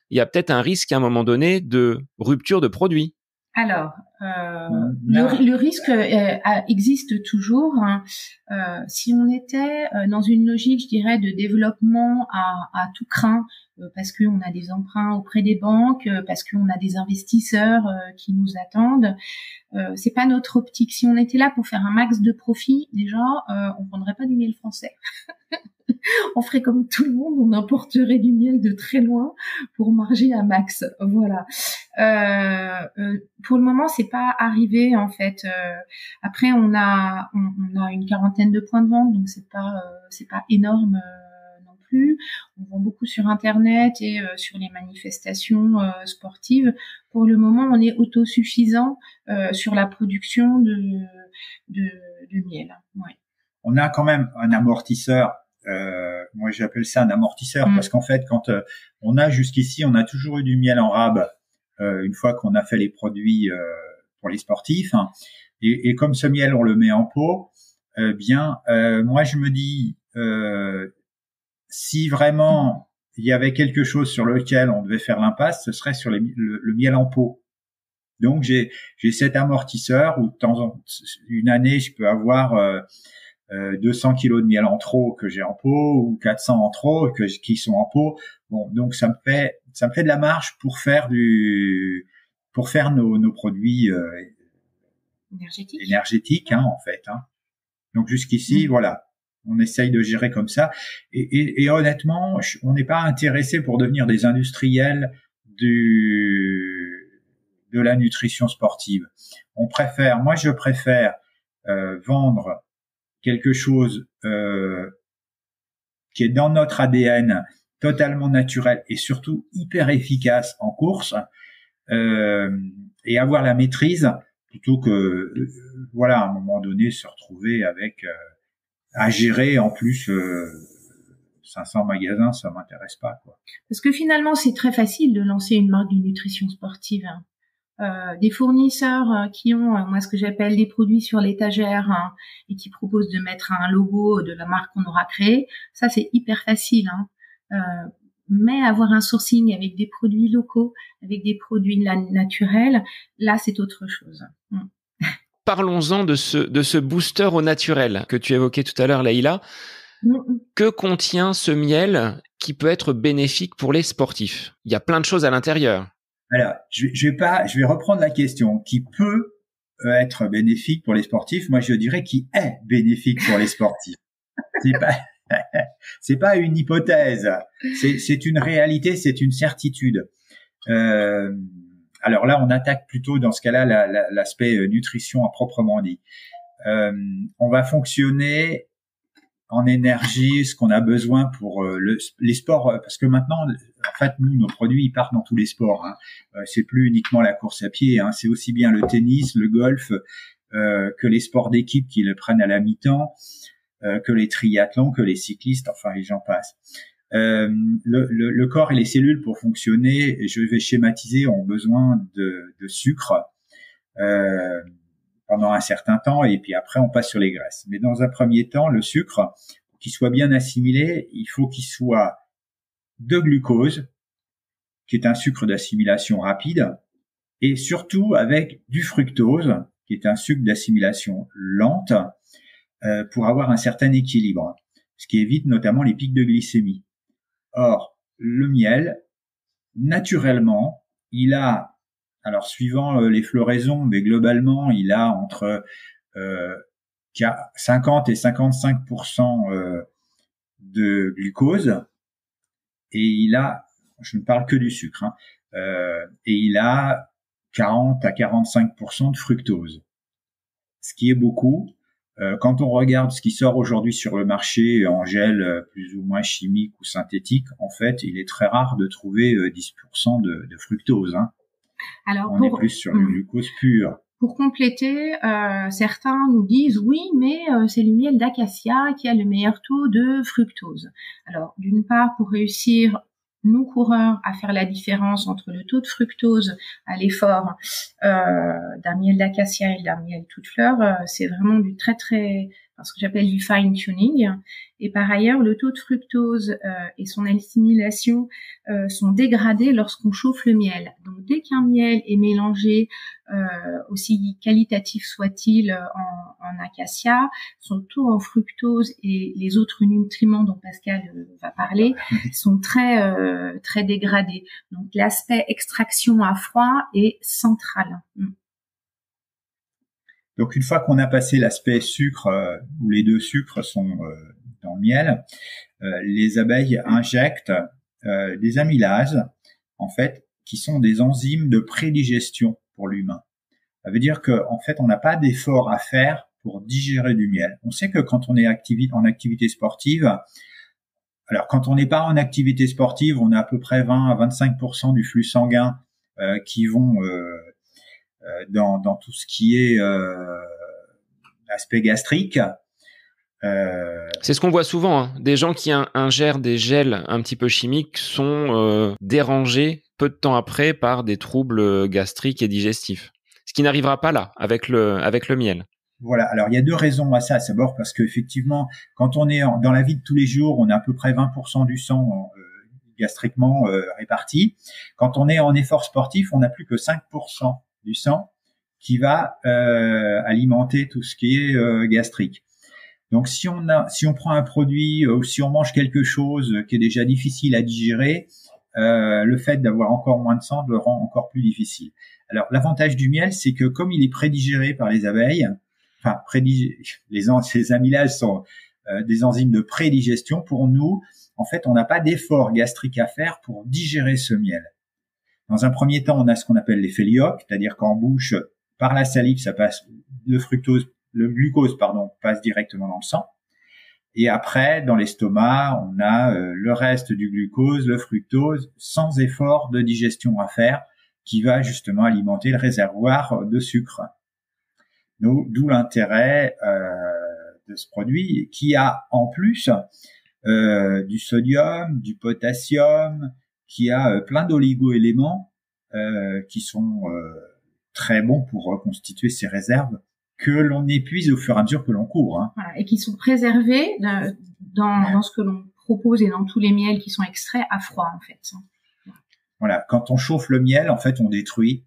il y a peut-être un risque à un moment donné de rupture de produit. Alors, le risque existe toujours. Si on était dans une logique, je dirais, de développement à tout crin, parce qu'on a des emprunts auprès des banques, parce qu'on a des investisseurs qui nous attendent, c'est pas notre optique. Si on était là pour faire un max de profit, déjà, on prendrait pas du miel français. On ferait comme tout le monde, on importerait du miel de très loin pour marger à max. Voilà. Pour le moment, c'est pas arrivé en fait. Après, on a une quarantaine de points de vente, donc c'est pas énorme non plus. On vend beaucoup sur Internet et sur les manifestations sportives. Pour le moment, on est autosuffisant sur la production de miel. Ouais. On a quand même un amortisseur. Moi j'appelle ça un amortisseur parce qu'en fait quand on a jusqu'ici on a toujours eu du miel en rab une fois qu'on a fait les produits pour les sportifs et comme ce miel on le met en pot moi je me dis si vraiment il y avait quelque chose sur lequel on devait faire l'impasse, ce serait sur le miel en pot. Donc j'ai cet amortisseur où de temps en une année je peux avoir 200 kilos de miel en trop que j'ai en pot ou 400 en trop qui sont en pot. Bon, donc ça me fait de la marge pour faire nos produits énergétiques en fait. Donc jusqu'ici, voilà, on essaye de gérer comme ça. Et honnêtement, on n'est pas intéressé pour devenir des industriels de la nutrition sportive. Je préfère vendre quelque chose qui est dans notre ADN, totalement naturel et surtout hyper efficace en course, et avoir la maîtrise plutôt que à un moment donné se retrouver avec à gérer en plus 500 magasins, ça m'intéresse pas quoi. Parce que finalement c'est très facile de lancer une marque de nutrition sportive. Des fournisseurs qui ont moi ce que j'appelle des produits sur l'étagère et qui proposent de mettre un logo de la marque qu'on aura créée, ça c'est hyper facile mais avoir un sourcing avec des produits locaux, avec des produits naturels, là c'est autre chose. Parlons-en de ce booster au naturel que tu évoquais tout à l'heure, Leïla. Que contient ce miel qui peut être bénéfique pour les sportifs? Il y a plein de choses à l'intérieur. Alors, je vais reprendre la question. Qui peut être bénéfique pour les sportifs? Moi, je dirais qui est bénéfique pour les sportifs. C'est pas une hypothèse, c'est une réalité, c'est une certitude. Alors là, on attaque plutôt dans ce cas-là l'aspect nutrition à proprement dit. On va fonctionner en énergie, ce qu'on a besoin pour les sports, parce que maintenant, en fait, nous, nos produits, ils partent dans tous les sports. Hein. C'est plus uniquement la course à pied, hein. C'est aussi bien le tennis, le golf, que les sports d'équipe qui le prennent à la mi-temps, que les triathlons, que les cyclistes, enfin, et j'en passe. Le corps et les cellules, pour fonctionner, et je vais schématiser, ont besoin de sucre pendant un certain temps, et puis après on passe sur les graisses. Mais dans un premier temps, le sucre, pour qu'il soit bien assimilé, il faut qu'il soit de glucose, qui est un sucre d'assimilation rapide, et surtout avec du fructose, qui est un sucre d'assimilation lente, pour avoir un certain équilibre, ce qui évite notamment les pics de glycémie. Or, le miel, naturellement, il a, alors suivant les floraisons, mais globalement, il a entre 50 et 55% de glucose, et il a, je ne parle que du sucre, hein, et il a 40 à 45% de fructose, ce qui est beaucoup. Quand on regarde ce qui sort aujourd'hui sur le marché en gel plus ou moins chimique ou synthétique, en fait, il est très rare de trouver 10% de fructose. Hein. Alors, on est plus sur le glucose pur. Pour compléter, certains nous disent oui, mais c'est le miel d'acacia qui a le meilleur taux de fructose. Alors, d'une part, pour réussir nous coureurs à faire la différence entre le taux de fructose à l'effort d'un miel d'acacia et d'un miel toute fleur, c'est vraiment du très ce que j'appelle du fine tuning. Et par ailleurs, le taux de fructose et son assimilation sont dégradés lorsqu'on chauffe le miel. Donc dès qu'un miel est mélangé, aussi qualitatif soit-il en acacia, son taux en fructose et les autres nutriments dont Pascal va parler sont très dégradés. Donc l'aspect extraction à froid est central. Donc une fois qu'on a passé l'aspect sucre, où les deux sucres sont dans le miel, les abeilles injectent des amylases, en fait, qui sont des enzymes de prédigestion pour l'humain. Ça veut dire que, en fait, on n'a pas d'effort à faire pour digérer du miel. On sait que quand on est en activité sportive, alors quand on n'est pas en activité sportive, on a à peu près 20 à 25% du flux sanguin qui vont dans tout ce qui est aspect gastrique. C'est ce qu'on voit souvent, hein. Des gens qui ingèrent des gels un petit peu chimiques sont dérangés peu de temps après par des troubles gastriques et digestifs. Ce qui n'arrivera pas là avec le miel. Voilà. Alors il y a deux raisons à ça. D'abord parce qu'effectivement, quand on est dans la vie de tous les jours, on a à peu près 20% du sang gastriquement réparti. Quand on est en effort sportif, on n'a plus que 5% du sang qui va alimenter tout ce qui est gastrique. Donc si on prend un produit ou si on mange quelque chose qui est déjà difficile à digérer, le fait d'avoir encore moins de sang le rend encore plus difficile. Alors l'avantage du miel, c'est que comme il est prédigéré par les abeilles, enfin ces amylases sont des enzymes de prédigestion. Pour nous, en fait, on n'a pas d'effort gastrique à faire pour digérer ce miel. Dans un premier temps, on a ce qu'on appelle l'effet Lioc, c'est-à-dire qu'en bouche, par la salive, ça passe le glucose passe directement dans le sang. Et après, dans l'estomac, on a le reste du glucose, le fructose, sans effort de digestion à faire, qui va justement alimenter le réservoir de sucre. D'où l'intérêt de ce produit, qui a en plus du sodium, du potassium, qui a plein d'oligo-éléments qui sont très bons pour reconstituer ces réserves que l'on épuise au fur et à mesure que l'on court. Hein. Voilà, et qui sont préservés dans ce que l'on propose et dans tous les miels qui sont extraits à froid, en fait. Voilà, quand on chauffe le miel, en fait, on détruit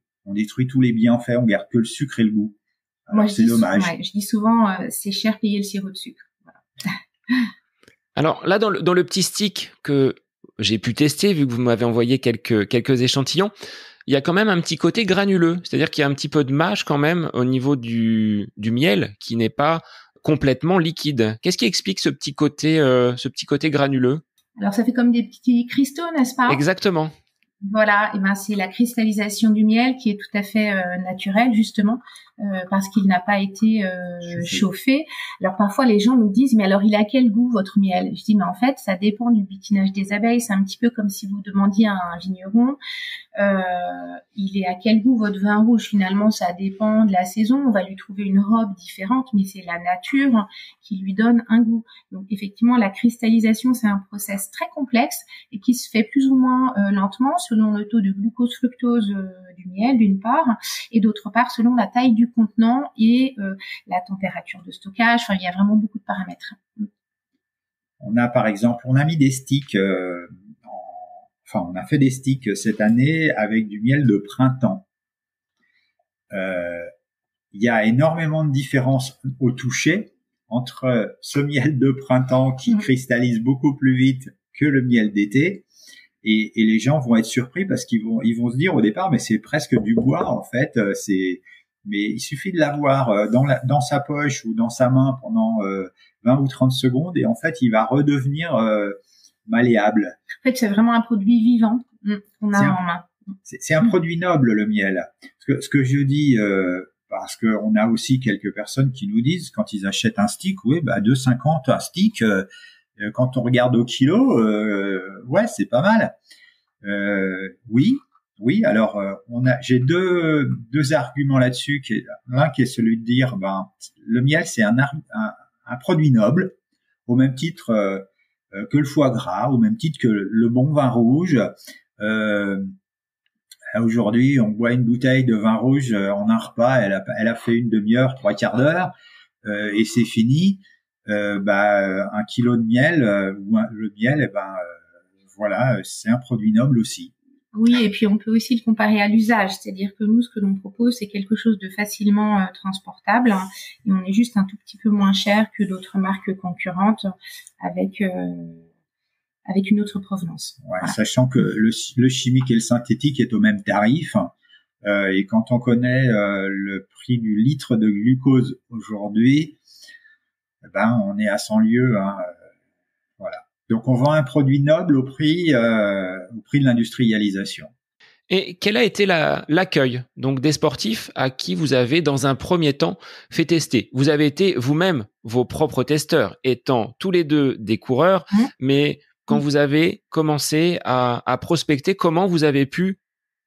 tous les bienfaits, on garde que le sucre et le goût. Alors, c'est dommage. Je dis souvent, c'est cher payer le sirop de sucre. Voilà. Alors là, dans le petit stick que j'ai pu tester, vu que vous m'avez envoyé quelques échantillons, il y a quand même un petit côté granuleux, c'est-à-dire qu'il y a un petit peu de mâche quand même au niveau du miel qui n'est pas complètement liquide. Qu'est-ce qui explique ce petit côté granuleux? Alors, ça fait comme des petits cristaux, n'est-ce pas? Exactement. Voilà, et ben c'est la cristallisation du miel qui est tout à fait naturelle justement parce qu'il n'a pas été chauffé. Alors parfois les gens nous disent mais alors il a quel goût votre miel? Je dis mais en fait ça dépend du butinage des abeilles. C'est un petit peu comme si vous demandiez à un vigneron il est à quel goût votre vin rouge? Finalement ça dépend de la saison. On va lui trouver une robe différente, mais c'est la nature qui lui donne un goût. Donc effectivement la cristallisation c'est un process très complexe et qui se fait plus ou moins lentement selon le taux de glucose-fructose du miel d'une part, et d'autre part selon la taille du contenant et la température de stockage. Enfin, il y a vraiment beaucoup de paramètres. On a par exemple, on a mis des sticks, on a fait des sticks cette année avec du miel de printemps. Il y a énormément de différences au toucher entre ce miel de printemps qui cristallise beaucoup plus vite que le miel d'été. Et les gens vont être surpris parce qu'ils vont se dire au départ, mais c'est presque du bois en fait. Mais il suffit de l'avoir dans sa poche ou dans sa main pendant 20 ou 30 secondes et en fait, il va redevenir malléable. En fait, c'est vraiment un produit vivant qu'on a en main. C'est un produit noble le miel. Ce que je dis, parce que on a aussi quelques personnes qui nous disent quand ils achètent un stick, oui, 2,50 un stick. Quand on regarde au kilo, ouais, c'est pas mal. Oui. Alors, j'ai deux arguments là-dessus. L'un qui est celui de dire, le miel, c'est un produit noble, au même titre que le foie gras, au même titre que le bon vin rouge. Aujourd'hui, on boit une bouteille de vin rouge en un repas. Elle a fait une demi-heure, 3/4 d'heure, et c'est fini. Un kilo de miel ou le miel, voilà, c'est un produit noble aussi. Oui, et puis on peut aussi le comparer à l'usage, c'est-à-dire que nous, ce que l'on propose, c'est quelque chose de facilement transportable, et on est juste un tout petit peu moins cher que d'autres marques concurrentes avec une autre provenance. Ouais, voilà. Sachant que le chimique et le synthétique est au même tarif, et quand on connaît le prix du litre de glucose aujourd'hui, on est à 100 lieues, voilà. Donc on vend un produit noble au prix de l'industrialisation. Et quel a été l'accueil donc des sportifs à qui vous avez dans un premier temps fait tester? Vous avez été vous-même vos propres testeurs, étant tous les deux des coureurs, mais quand vous avez commencé à prospecter, comment vous avez pu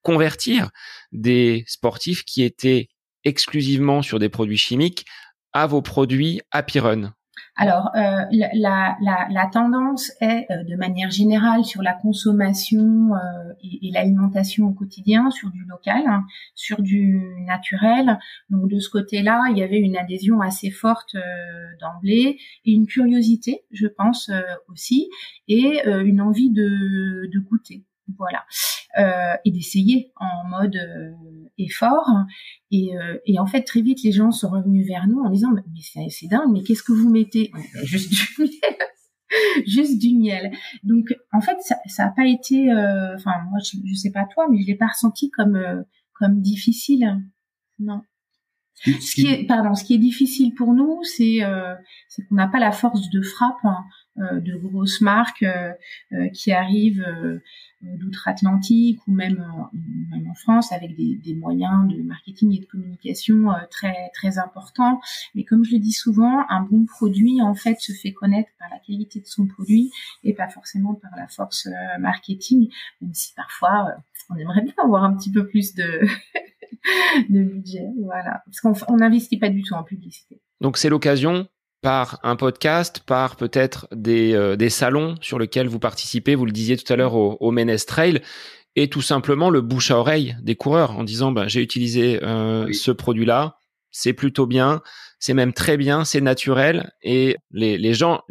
convertir des sportifs qui étaient exclusivement sur des produits chimiques à vos produits Happy Run? Alors, la tendance est, de manière générale, sur la consommation et l'alimentation au quotidien, sur du local, sur du naturel. Donc, de ce côté-là, il y avait une adhésion assez forte d'emblée et une curiosité, je pense, aussi, et une envie de goûter. Voilà, et d'essayer en mode effort, et en fait très vite les gens sont revenus vers nous en disant mais c'est dingue, mais qu'est-ce que vous mettez? Juste du miel. Juste du miel. Donc en fait ça a pas été, moi je sais pas toi, mais je l'ai pas ressenti comme difficile, non. Ce qui est difficile pour nous, c'est qu'on n'a pas la force de frappe de grosses marques qui arrivent d'outre-Atlantique ou même en France avec des moyens de marketing et de communication très très importants. Mais comme je le dis souvent, un bon produit en fait se fait connaître par la qualité de son produit et pas forcément par la force marketing, même si parfois on aimerait bien avoir un petit peu plus de budget, voilà, parce qu'on n'investit pas du tout en publicité. Donc c'est l'occasion, par un podcast, par peut-être des salons sur lesquels vous participez, vous le disiez tout à l'heure au Ménestrel, et tout simplement le bouche à oreille des coureurs en disant j'ai utilisé ce produit-là, c'est plutôt bien, c'est même très bien, c'est naturel, et les gens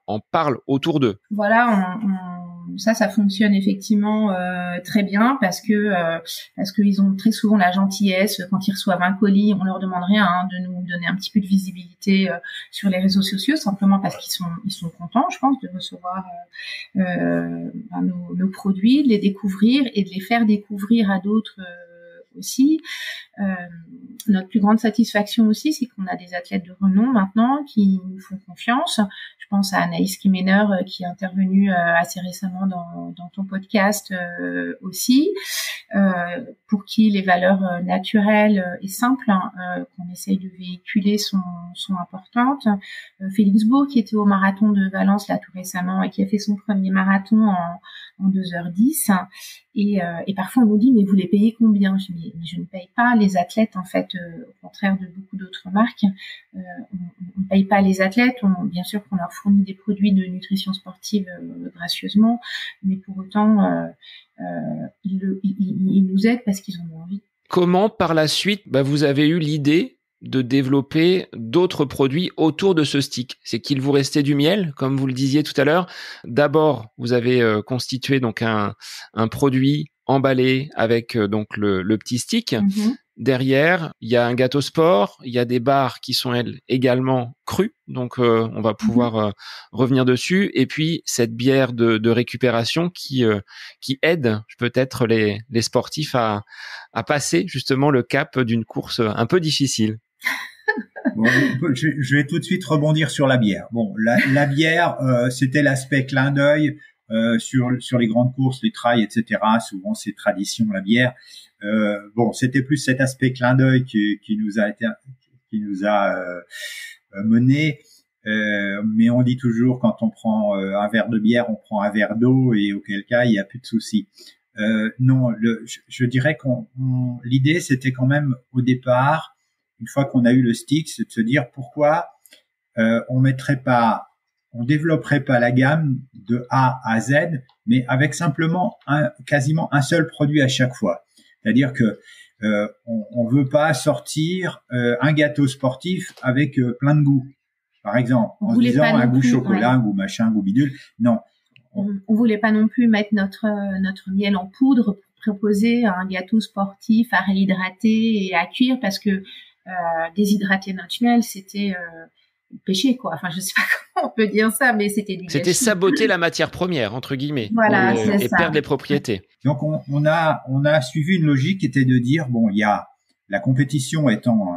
en parlent autour d'eux. Voilà, ça fonctionne effectivement très bien parce que ils ont très souvent la gentillesse quand ils reçoivent un colis, on leur demande rien de nous donner un petit peu de visibilité sur les réseaux sociaux, simplement parce qu'ils sont contents, je pense, de recevoir nos produits, de les découvrir et de les faire découvrir à d'autres aussi. Notre plus grande satisfaction aussi, c'est qu'on a des athlètes de renom maintenant qui nous font confiance. Je pense à Anaïs Kemener qui est intervenue assez récemment dans ton podcast aussi, pour qui les valeurs naturelles et simples qu'on essaye de véhiculer sont importantes. Félix Bourg qui était au marathon de Valence là tout récemment et qui a fait son premier marathon en 2h10 et parfois on nous dit mais vous les payez combien? Je dis mais je ne paye pas les athlètes en fait, au contraire de beaucoup d'autres marques, on ne paye pas les athlètes, bien sûr qu'on leur fournit des produits de nutrition sportive gracieusement, mais pour autant ils nous aident parce qu'ils en ont envie. Comment par la suite vous avez eu l'idée de développer d'autres produits autour de ce stick? C'est qu'il vous restait du miel, comme vous le disiez tout à l'heure. D'abord, vous avez constitué donc un produit emballé avec donc le petit stick. Mm-hmm. Derrière, il y a un gâteau sport, il y a des barres qui sont elles également crues, donc on va pouvoir revenir dessus. Et puis cette bière de récupération qui aide peut-être les sportifs à passer justement le cap d'une course un peu difficile. Bon, je vais tout de suite rebondir sur la bière. Bon, la bière, c'était l'aspect clin d'œil sur les grandes courses, les trails, etc. Souvent, c'est tradition la bière. Bon, c'était plus cet aspect clin d'œil qui nous a mené. Mais on dit toujours quand on prend un verre de bière, on prend un verre d'eau et auquel cas il y a plus de souci. Non, je dirais l'idée c'était quand même au départ, une fois qu'on a eu le stick, c'est de se dire pourquoi on développerait pas la gamme de A à Z, mais avec simplement quasiment un seul produit à chaque fois. C'est-à-dire que on veut pas sortir un gâteau sportif avec plein de goûts, par exemple, en se disant un goût chocolat, un goût machin, un goût bidule. Non. On voulait pas non plus mettre notre miel en poudre pour proposer un gâteau sportif à réhydrater et à cuire parce que déshydrater notre miel, c'était péché, quoi. Enfin, je sais pas comment on peut dire ça, mais c'était du gâchis. C'était saboter la matière première, entre guillemets. Voilà, et perdre les propriétés. Donc, on a suivi une logique qui était de dire, bon, il y a la compétition étant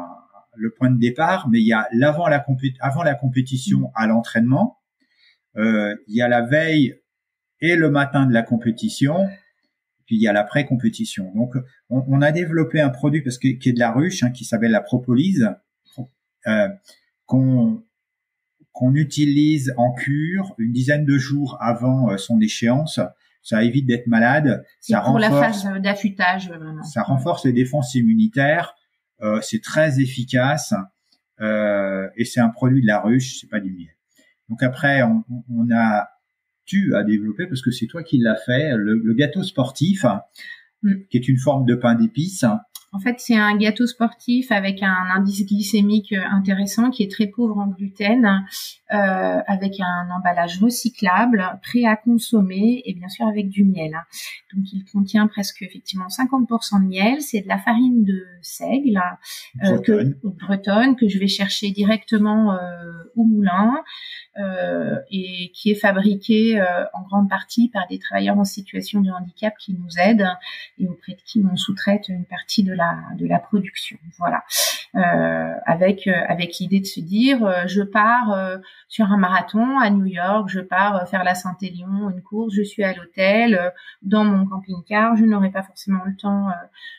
le point de départ, mais il y a avant la compétition à l'entraînement, il y a la veille et le matin de la compétition, puis il y a l'après-compétition. Donc, on a développé un produit qui est de la ruche, qui s'appelle la propolis, qu'on utilise en cure une dizaine de jours avant son échéance. Ça évite d'être malade. C'est pour la phase d'affûtage. Vraiment. Ça renforce les défenses immunitaires. C'est très efficace. Et c'est un produit de la ruche, c'est pas du miel. Donc après, tu as développé, parce que c'est toi qui l'as fait, le gâteau sportif, qui est une forme de pain d'épices. En fait, c'est un gâteau sportif avec un indice glycémique intéressant qui est très pauvre en gluten, avec un emballage recyclable, prêt à consommer et bien sûr avec du miel. Donc, il contient presque effectivement 50% de miel. C'est de la farine de seigle bretonne que je vais chercher directement au moulin et qui est fabriquée en grande partie par des travailleurs en situation de handicap qui nous aident et auprès de qui on sous-traite une partie de la production. Voilà. Avec l'idée de se dire je pars sur un marathon à New York, je pars faire la Saint-Élion, une course, je suis à l'hôtel dans mon camping-car, je n'aurai pas forcément le temps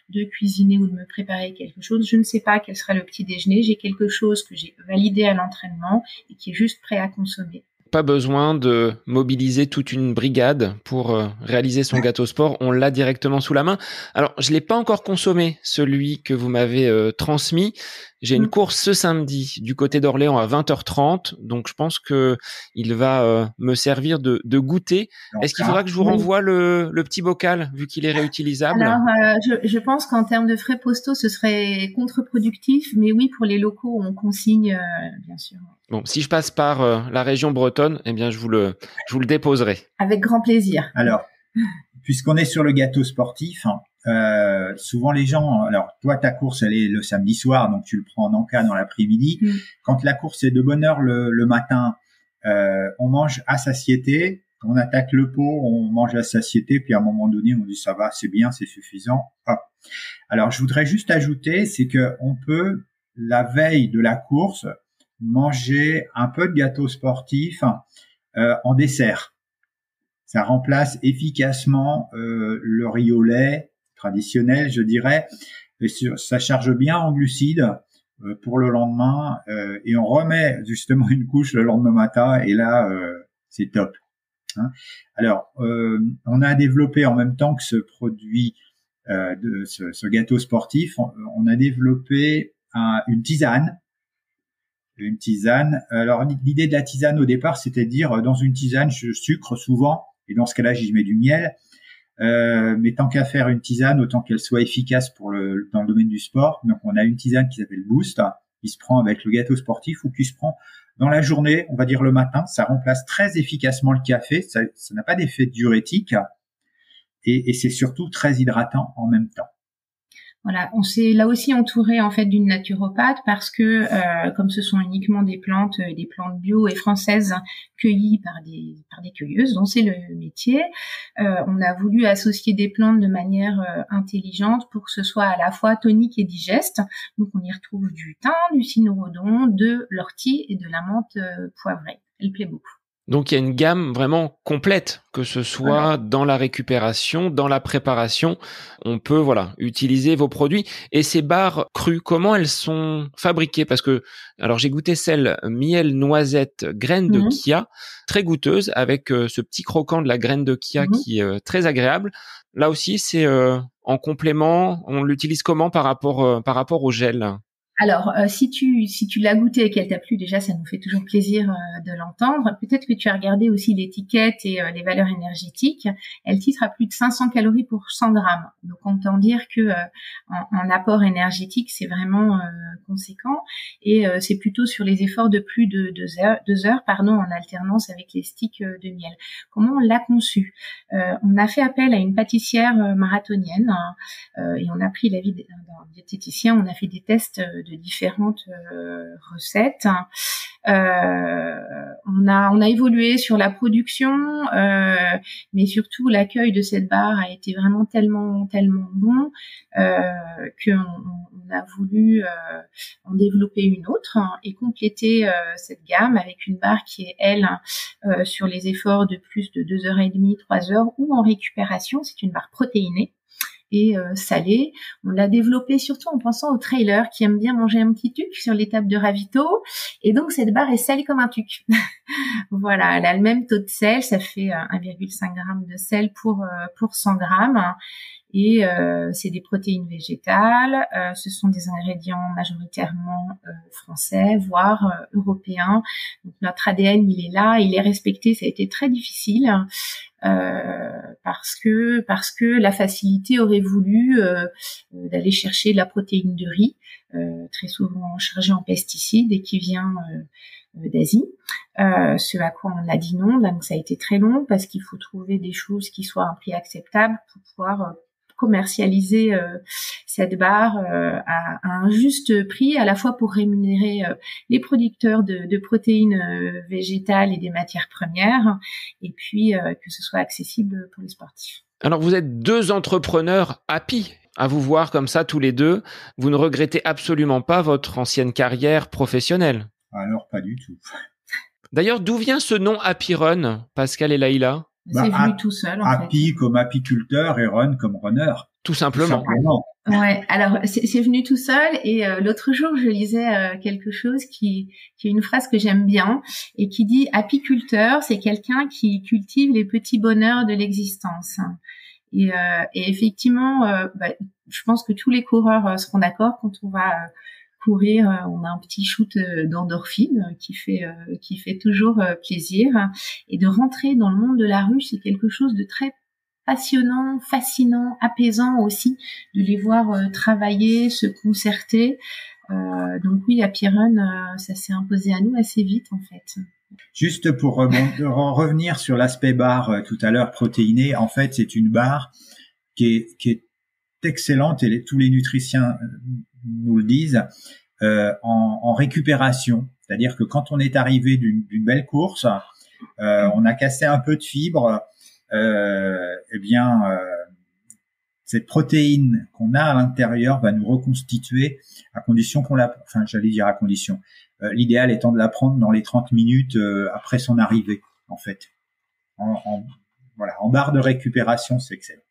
de cuisiner ou de me préparer quelque chose, je ne sais pas quel sera le petit déjeuner, j'ai quelque chose que j'ai validé à l'entraînement et qui est juste prêt à consommer. Pas besoin de mobiliser toute une brigade pour réaliser son gâteau sport. On l'a directement sous la main. Alors, je l'ai pas encore consommé, celui que vous m'avez transmis. J'ai une course ce samedi du côté d'Orléans à 20h30. Donc, je pense que il va me servir de goûter. Est-ce qu'il faudra que je vous renvoie le petit bocal, vu qu'il est réutilisable? Alors, je pense qu'en termes de frais postaux, ce serait contre-productif. Mais oui, pour les locaux, on consigne, bien sûr. Bon, si je passe par la région bretonne, eh bien, je vous le déposerai. Avec grand plaisir. Alors, puisqu'on est sur le gâteau sportif, souvent les gens, alors toi ta course elle est le samedi soir, donc tu le prends en encas dans l'après-midi. Quand la course est de bonne heure le matin, on mange à satiété. Quand on attaque le pot, on mange la satiété, puis à un moment donné, on dit ça va, c'est bien, c'est suffisant. Hop. Alors, je voudrais juste ajouter, c'est que on peut, la veille de la course, manger un peu de gâteau sportif en dessert. Ça remplace efficacement le riz au lait traditionnel, je dirais. Et ça charge bien en glucides pour le lendemain, et on remet justement une couche le lendemain matin, et là, c'est top. Hein. Alors, on a développé en même temps que ce produit, ce gâteau sportif, on a développé une tisane. Une tisane. Alors, l'idée de la tisane au départ, c'était de dire, dans une tisane, je sucre souvent, et dans ce cas-là, j'y mets du miel. Mais tant qu'à faire une tisane, autant qu'elle soit efficace dans le domaine du sport. Donc, on a une tisane qui s'appelle Boost, qui se prend avec le gâteau sportif ou qui se prend dans la journée, on va dire le matin. Ça remplace très efficacement le café. Ça n'a pas d'effet diurétique et c'est surtout très hydratant en même temps. Voilà, on s'est là aussi entouré en fait d'une naturopathe parce que comme ce sont uniquement des plantes bio et françaises cueillies par des cueilleuses, dont c'est le métier, on a voulu associer des plantes de manière intelligente pour que ce soit à la fois tonique et digeste. Donc on y retrouve du thym, du cynorhodon, de l'ortie et de la menthe poivrée. Elle plaît beaucoup. Donc il y a une gamme vraiment complète, que ce soit dans la récupération, dans la préparation, on peut utiliser vos produits. Et ces barres crues, comment elles sont fabriquées? Parce que alors j'ai goûté celle miel noisette graine de chia, très goûteuse avec ce petit croquant de la graine de chia qui est très agréable. Là aussi c'est en complément, on l'utilise comment par rapport au gel? Alors, si tu l'as goûté et qu'elle t'a plu, déjà, ça nous fait toujours plaisir de l'entendre. Peut-être que tu as regardé aussi l'étiquette et les valeurs énergétiques. Elle titre à plus de 500 calories pour 100 grammes. Donc, autant dire que en apport énergétique, c'est vraiment conséquent. Et c'est plutôt sur les efforts de plus de 2 heures, en alternance avec les sticks de miel. Comment on l'a conçu? On a fait appel à une pâtissière marathonienne et on a pris l'avis d'un diététicien. On a fait des tests de différentes recettes. On a évolué sur la production, mais surtout l'accueil de cette barre a été vraiment tellement bon qu'on a voulu en développer une autre et compléter cette gamme avec une barre qui est elle sur les efforts de plus de 2h30, 3 heures ou en récupération. C'est une barre protéinée et salée. On l'a développée surtout en pensant aux trailers qui aiment bien manger un petit tuc sur l'étape de ravito. Et donc, cette barre est salée comme un tuc. Voilà, elle a le même taux de sel. Ça fait 1,5 g de sel pour 100 grammes. Et c'est des protéines végétales. Ce sont des ingrédients majoritairement français, voire européens. Donc, notre ADN, il est là, il est respecté. Ça a été très difficile. Parce que la facilité aurait voulu d'aller chercher de la protéine de riz, très souvent chargée en pesticides et qui vient d'Asie. Ce à quoi on a dit non, donc ça a été très long parce qu'il faut trouver des choses qui soient à un prix acceptable pour pouvoir commercialiser cette barre à un juste prix, à la fois pour rémunérer les producteurs de protéines végétales et des matières premières, et puis que ce soit accessible pour les sportifs. Alors vous êtes 2 entrepreneurs happy à vous voir comme ça tous les deux. Vous ne regrettez absolument pas votre ancienne carrière professionnelle? Alors pas du tout. D'ailleurs, d'où vient ce nom Happy Run, Pascal et Laïla? C'est venu tout seul, en fait. Happy comme apiculteur et run comme runner. Tout simplement. Ouais, alors c'est venu tout seul et l'autre jour je lisais quelque chose qui est une phrase que j'aime bien et qui dit apiculteur, c'est quelqu'un qui cultive les petits bonheurs de l'existence. Et effectivement, je pense que tous les coureurs seront d'accord quand on va courir, on a un petit shoot d'endorphine qui fait toujours plaisir, et de rentrer dans le monde de la rue, c'est quelque chose de très passionnant, fascinant, apaisant aussi, de les voir travailler, se concerter. Donc oui, Happy Run, ça s'est imposé à nous assez vite en fait. Juste pour revenir sur l'aspect barre tout à l'heure protéinée, en fait c'est une barre qui est excellente et tous les nutritiens nous le disent en récupération. C'est-à-dire que quand on est arrivé d'une belle course, On a cassé un peu de fibres. Eh bien, cette protéine qu'on a à l'intérieur va nous reconstituer à condition qu'on la, enfin, j'allais dire à condition. L'idéal étant de la prendre dans les 30 minutes après son arrivée, en fait. Voilà, en barre de récupération, c'est excellent.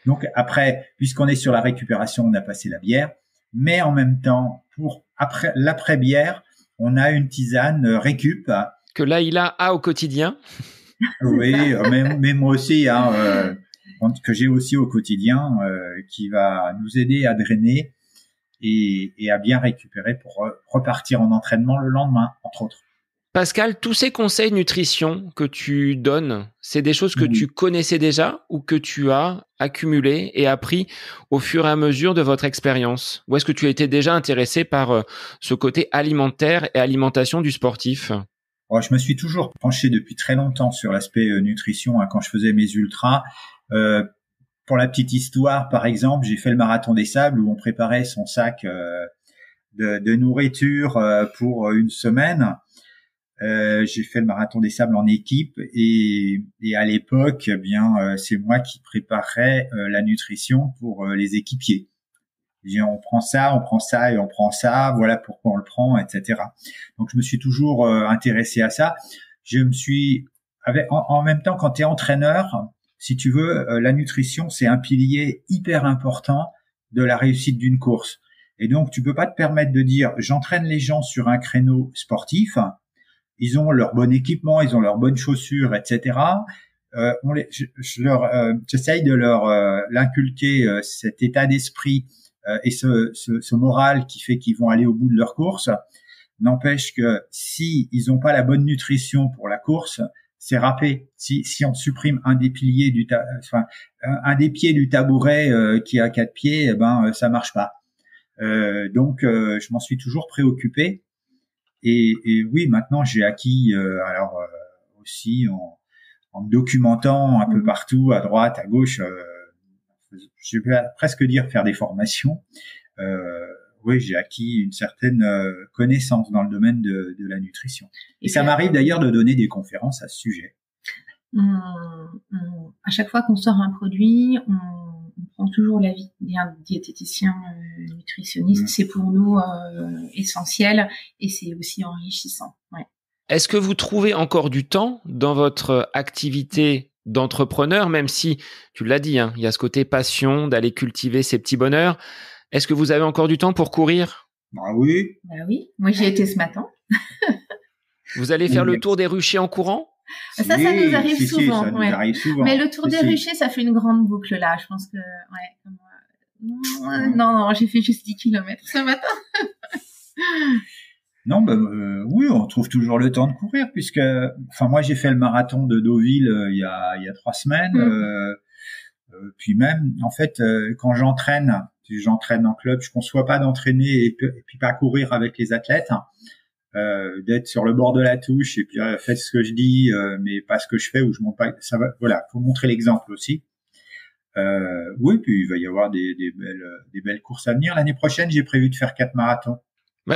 Donc après, puisqu'on est sur la récupération, on a passé la bière, mais en même temps, pour après l'après-bière, on a une tisane récup. Que Laïla a au quotidien. Oui, mais moi aussi, hein, que j'ai aussi au quotidien, qui va nous aider à drainer et à bien récupérer pour repartir en entraînement le lendemain, entre autres. Pascal, tous ces conseils nutrition que tu donnes, c'est des choses que tu connaissais déjà ou que tu as accumulées et appris au fur et à mesure de votre expérience? Ou est-ce que tu as été déjà intéressé par ce côté alimentaire et alimentation du sportif? Je me suis toujours penché depuis très longtemps sur l'aspect nutrition, hein, quand je faisais mes ultras. Pour la petite histoire, par exemple, j'ai fait le marathon des sables où on préparait son sac de nourriture pour une semaine. J'ai fait le marathon des sables en équipe et à l'époque, eh bien, c'est moi qui préparais la nutrition pour les équipiers. On prend ça et on prend ça. Voilà pourquoi on le prend, etc. Donc, je me suis toujours intéressé à ça. Je me suis en même temps, quand tu es entraîneur, si tu veux, la nutrition, c'est un pilier hyper important de la réussite d'une course. Et donc, tu peux pas te permettre de dire, j'entraîne les gens sur un créneau sportif. Ils ont leur bon équipement, ils ont leurs bonnes chaussures, etc. J'essaye de leur l'inculquer cet état d'esprit et ce moral qui fait qu'ils vont aller au bout de leur course. N'empêche que si ils ont pas la bonne nutrition pour la course, c'est râpé. Si on supprime un des piliers un des pieds du tabouret qui a 4 pieds, eh ben ça marche pas. Donc je m'en suis toujours préoccupé. Et oui, maintenant j'ai acquis, aussi en me documentant un peu partout, à droite, à gauche, je vais presque dire faire des formations. Oui, j'ai acquis une certaine connaissance dans le domaine de la nutrition. Et ça m'arrive d'ailleurs de donner des conférences à ce sujet. À chaque fois qu'on sort un produit, on prend toujours l'avis d'un diététicien nutritionniste. C'est pour nous essentiel et c'est aussi enrichissant. Ouais. Est-ce que vous trouvez encore du temps dans votre activité d'entrepreneur, même si, tu l'as dit, hein, il y a ce côté passion d'aller cultiver ces petits bonheurs. Est-ce que vous avez encore du temps pour courir? Bah oui. Bah oui, moi j'y étais ce matin. Vous allez faire le tour des ruchers en courant? Ça nous arrive souvent. Ça nous arrive souvent. Mais le tour des ruchers, ça fait une grande boucle là. Je pense que, non, j'ai fait juste 10 kilomètres ce matin. Non, oui, on trouve toujours le temps de courir puisque, moi j'ai fait le marathon de Deauville il y a 3 semaines. Puis même, en fait, quand j'entraîne en club, je conçois pas d'entraîner et puis pas courir avec les athlètes. D'être sur le bord de la touche et puis faites ce que je dis mais pas ce que je fais ou je monte pas, ça va, voilà, faut montrer l'exemple aussi. Oui, puis il va y avoir des belles courses à venir. L'année prochaine, j'ai prévu de faire 4 marathons.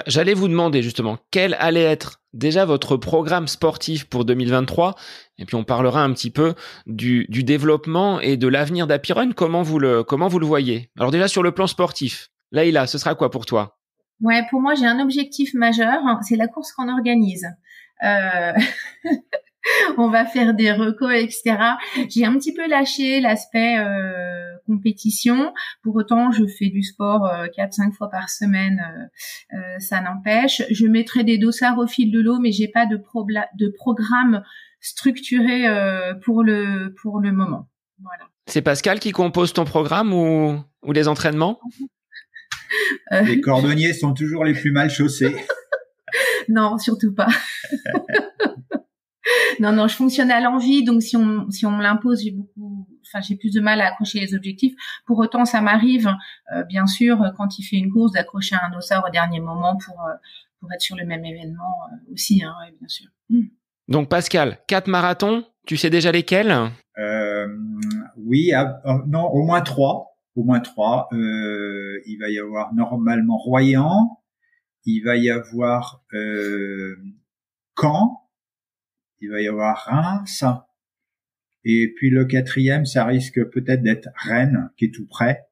J'allais vous demander justement quel allait être déjà votre programme sportif pour 2023 et puis on parlera un petit peu du développement et de l'avenir d'Happyrun. Comment vous le voyez? Alors déjà sur le plan sportif, Laïla, ce sera quoi pour toi? Ouais, pour moi, j'ai un objectif majeur, c'est la course qu'on organise. On va faire des recos, etc. J'ai un petit peu lâché l'aspect compétition. Pour autant, je fais du sport 4-5 fois par semaine. Ça n'empêche. Je mettrai des dossards au fil de l'eau, mais j'ai pas de programme structuré pour le moment. Voilà. C'est Pascal qui compose ton programme ou les entraînements? Les cordonniers sont toujours les plus mal chaussés. Non, surtout pas. Non, je fonctionne à l'envie, donc si on me l'impose, j'ai plus de mal à accrocher les objectifs. Pour autant, ça m'arrive, bien sûr, quand il fait une course, d'accrocher un dossard au dernier moment pour être sur le même événement aussi, hein, ouais, bien sûr. Donc Pascal, 4 marathons, tu sais déjà lesquels? Oui, non, au moins 3. Il va y avoir normalement Royan, il va y avoir Caen, il va y avoir Reims. Et puis le 4e, ça risque peut-être d'être Rennes, qui est tout près.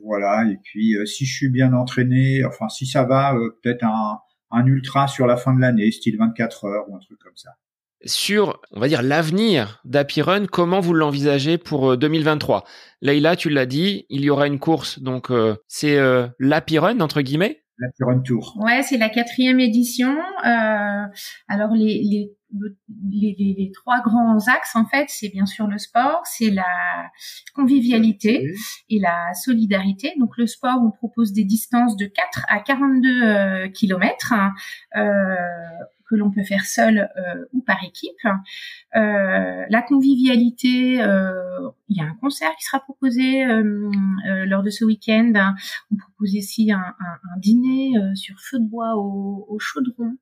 Voilà. Et puis si je suis bien entraîné, enfin si ça va, peut-être un ultra sur la fin de l'année, style 24 heures ou un truc comme ça. Sur, on va dire, l'avenir d'Happyrun, comment vous l'envisagez pour 2023? Leïla, tu l'as dit, il y aura une course, donc c'est l'Happyrun, entre guillemets? L'Happyrun Tour. Ouais, c'est la 4e édition. Alors les 3 grands axes, en fait, c'est bien sûr le sport, c'est la convivialité et la solidarité. Donc le sport, on propose des distances de 4 à 42 kilomètres. Que l'on peut faire seul ou par équipe. La convivialité, il y a un concert qui sera proposé lors de ce week-end. On propose ici un dîner sur feu de bois au chaudron.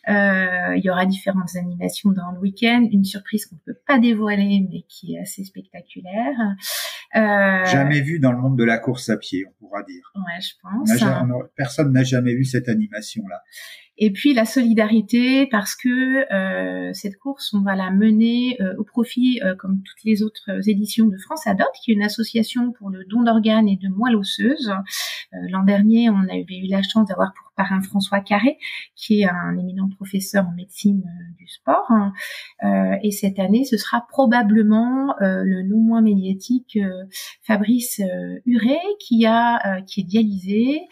Il y aura différentes animations dans le week-end, une surprise qu'on ne peut pas dévoiler mais qui est assez spectaculaire. Jamais vu dans le monde de la course à pied, on pourra dire. Ouais, je pense. Personne n'a jamais vu cette animation-là. Et puis la solidarité, parce que cette course, on va la mener au profit, comme toutes les autres éditions, de France Adopte, qui est une association pour le don d'organes et de moelle osseuse. L'an dernier, on avait eu la chance d'avoir pour parrain François Carré, qui est un éminent professeur en médecine du sport. Et cette année, ce sera probablement le non moins médiatique Fabrice Huré, qui est dialysé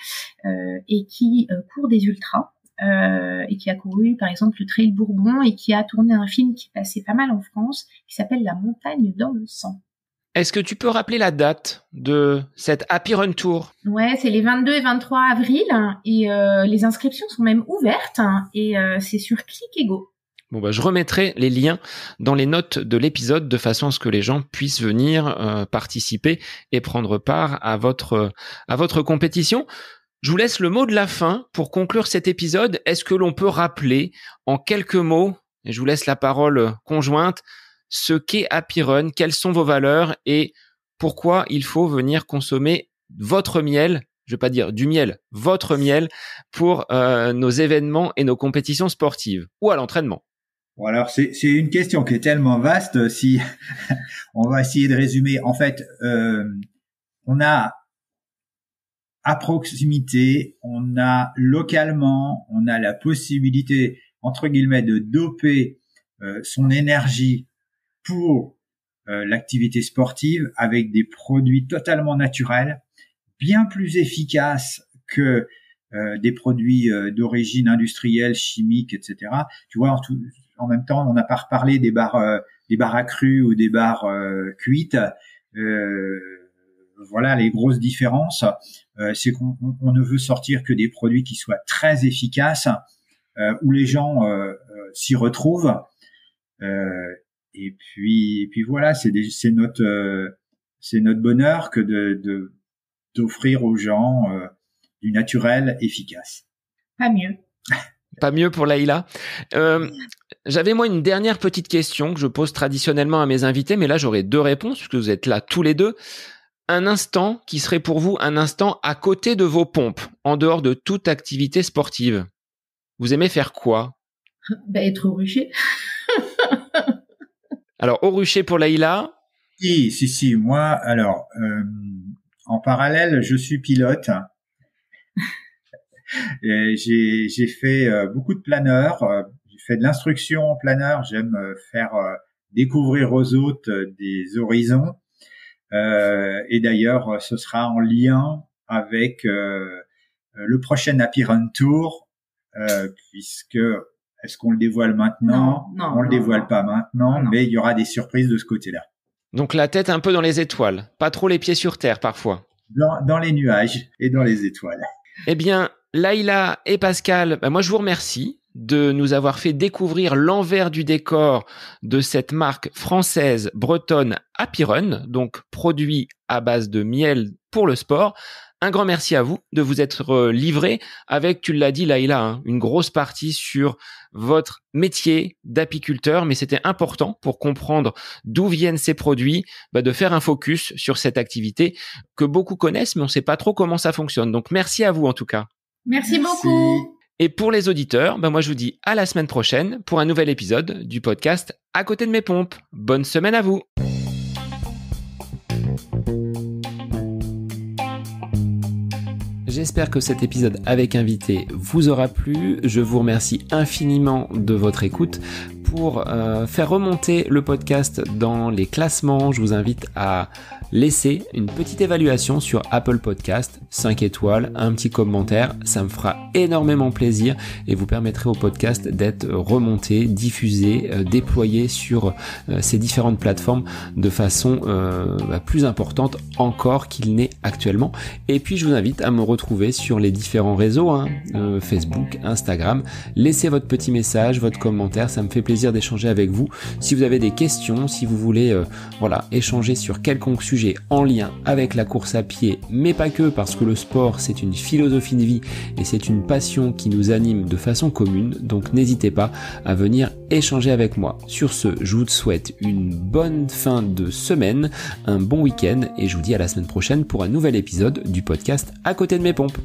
et qui court des ultras. Et qui a couru par exemple le Trail Bourbon et qui a tourné un film qui passait pas mal en France qui s'appelle La montagne dans le sang. Est-ce que tu peux rappeler la date de cette Happyrun Tour? Ouais, c'est les 22 et 23 avril et les inscriptions sont même ouvertes et c'est sur Click et Go. Bon, je remettrai les liens dans les notes de l'épisode de façon à ce que les gens puissent venir participer et prendre part à votre compétition. Je vous laisse le mot de la fin pour conclure cet épisode. Est-ce que l'on peut rappeler en quelques mots, et je vous laisse la parole conjointe, ce qu'est Happyrun, quelles sont vos valeurs et pourquoi il faut venir consommer votre miel, je ne vais pas dire du miel, votre miel pour nos événements et nos compétitions sportives ou à l'entraînement? Bon, alors c'est une question qui est tellement vaste, si on va essayer de résumer. En fait, on a à proximité, on a localement, on a la possibilité, entre guillemets, de doper son énergie pour l'activité sportive avec des produits totalement naturels, bien plus efficaces que des produits d'origine industrielle, chimique, etc. Tu vois, en même temps, on n'a pas reparlé des barres à cru ou des barres cuites. Voilà les grosses différences. C'est qu'on ne veut sortir que des produits qui soient très efficaces, où les gens s'y retrouvent. Et puis voilà, c'est notre bonheur que d'offrir aux gens du naturel efficace. Pas mieux. Pas mieux pour Leïla. J'avais moi une dernière petite question que je pose traditionnellement à mes invités, mais là j'aurai 2 réponses puisque vous êtes là tous les deux. Un instant qui serait pour vous un instant à côté de vos pompes, en dehors de toute activité sportive. Vous aimez faire quoi? Être au rucher. Alors, au rucher pour Leïla? Si. Moi, alors, en parallèle, je suis pilote. Et j'ai fait beaucoup de planeurs. J'ai fait de l'instruction en planeur. J'aime faire découvrir aux autres des horizons. Et d'ailleurs, ce sera en lien avec le prochain Happyrun Tour, puisque est-ce qu'on le dévoile maintenant? Non, on le dévoile pas maintenant, non. mais il y aura des surprises de ce côté-là. Donc la tête un peu dans les étoiles, pas trop les pieds sur terre parfois. Dans les nuages et dans les étoiles. Eh bien, Leïla et Pascal, moi je vous remercie de nous avoir fait découvrir l'envers du décor de cette marque française bretonne Happyrun, donc produit à base de miel pour le sport. Un grand merci à vous de vous être livré avec, tu l'as dit Leïla, une grosse partie sur votre métier d'apiculteur, mais c'était important pour comprendre d'où viennent ces produits, de faire un focus sur cette activité que beaucoup connaissent, mais on ne sait pas trop comment ça fonctionne. Donc merci à vous en tout cas. Merci beaucoup. Et pour les auditeurs, moi je vous dis à la semaine prochaine pour un nouvel épisode du podcast À côté de mes pompes. Bonne semaine à vous. J'espère que cet épisode avec invité vous aura plu. Je vous remercie infiniment de votre écoute. Pour faire remonter le podcast dans les classements, je vous invite à laisser une petite évaluation sur Apple Podcast, 5 étoiles, un petit commentaire, ça me fera énormément plaisir et vous permettrez au podcast d'être remonté, diffusé, déployé sur ces différentes plateformes de façon plus importante encore qu'il n'est actuellement. Et puis je vous invite à me retrouver sur les différents réseaux, Facebook, Instagram. Laissez votre petit message, votre commentaire, ça me fait plaisir d'échanger avec vous. Si vous avez des questions, si vous voulez échanger sur quelconque sujet en lien avec la course à pied, mais pas que, parce que le sport c'est une philosophie de vie et c'est une passion qui nous anime de façon commune, donc n'hésitez pas à venir échanger avec moi. Sur ce, je vous souhaite une bonne fin de semaine, un bon week-end et je vous dis à la semaine prochaine pour un nouvel épisode du podcast À côté de mes pompes.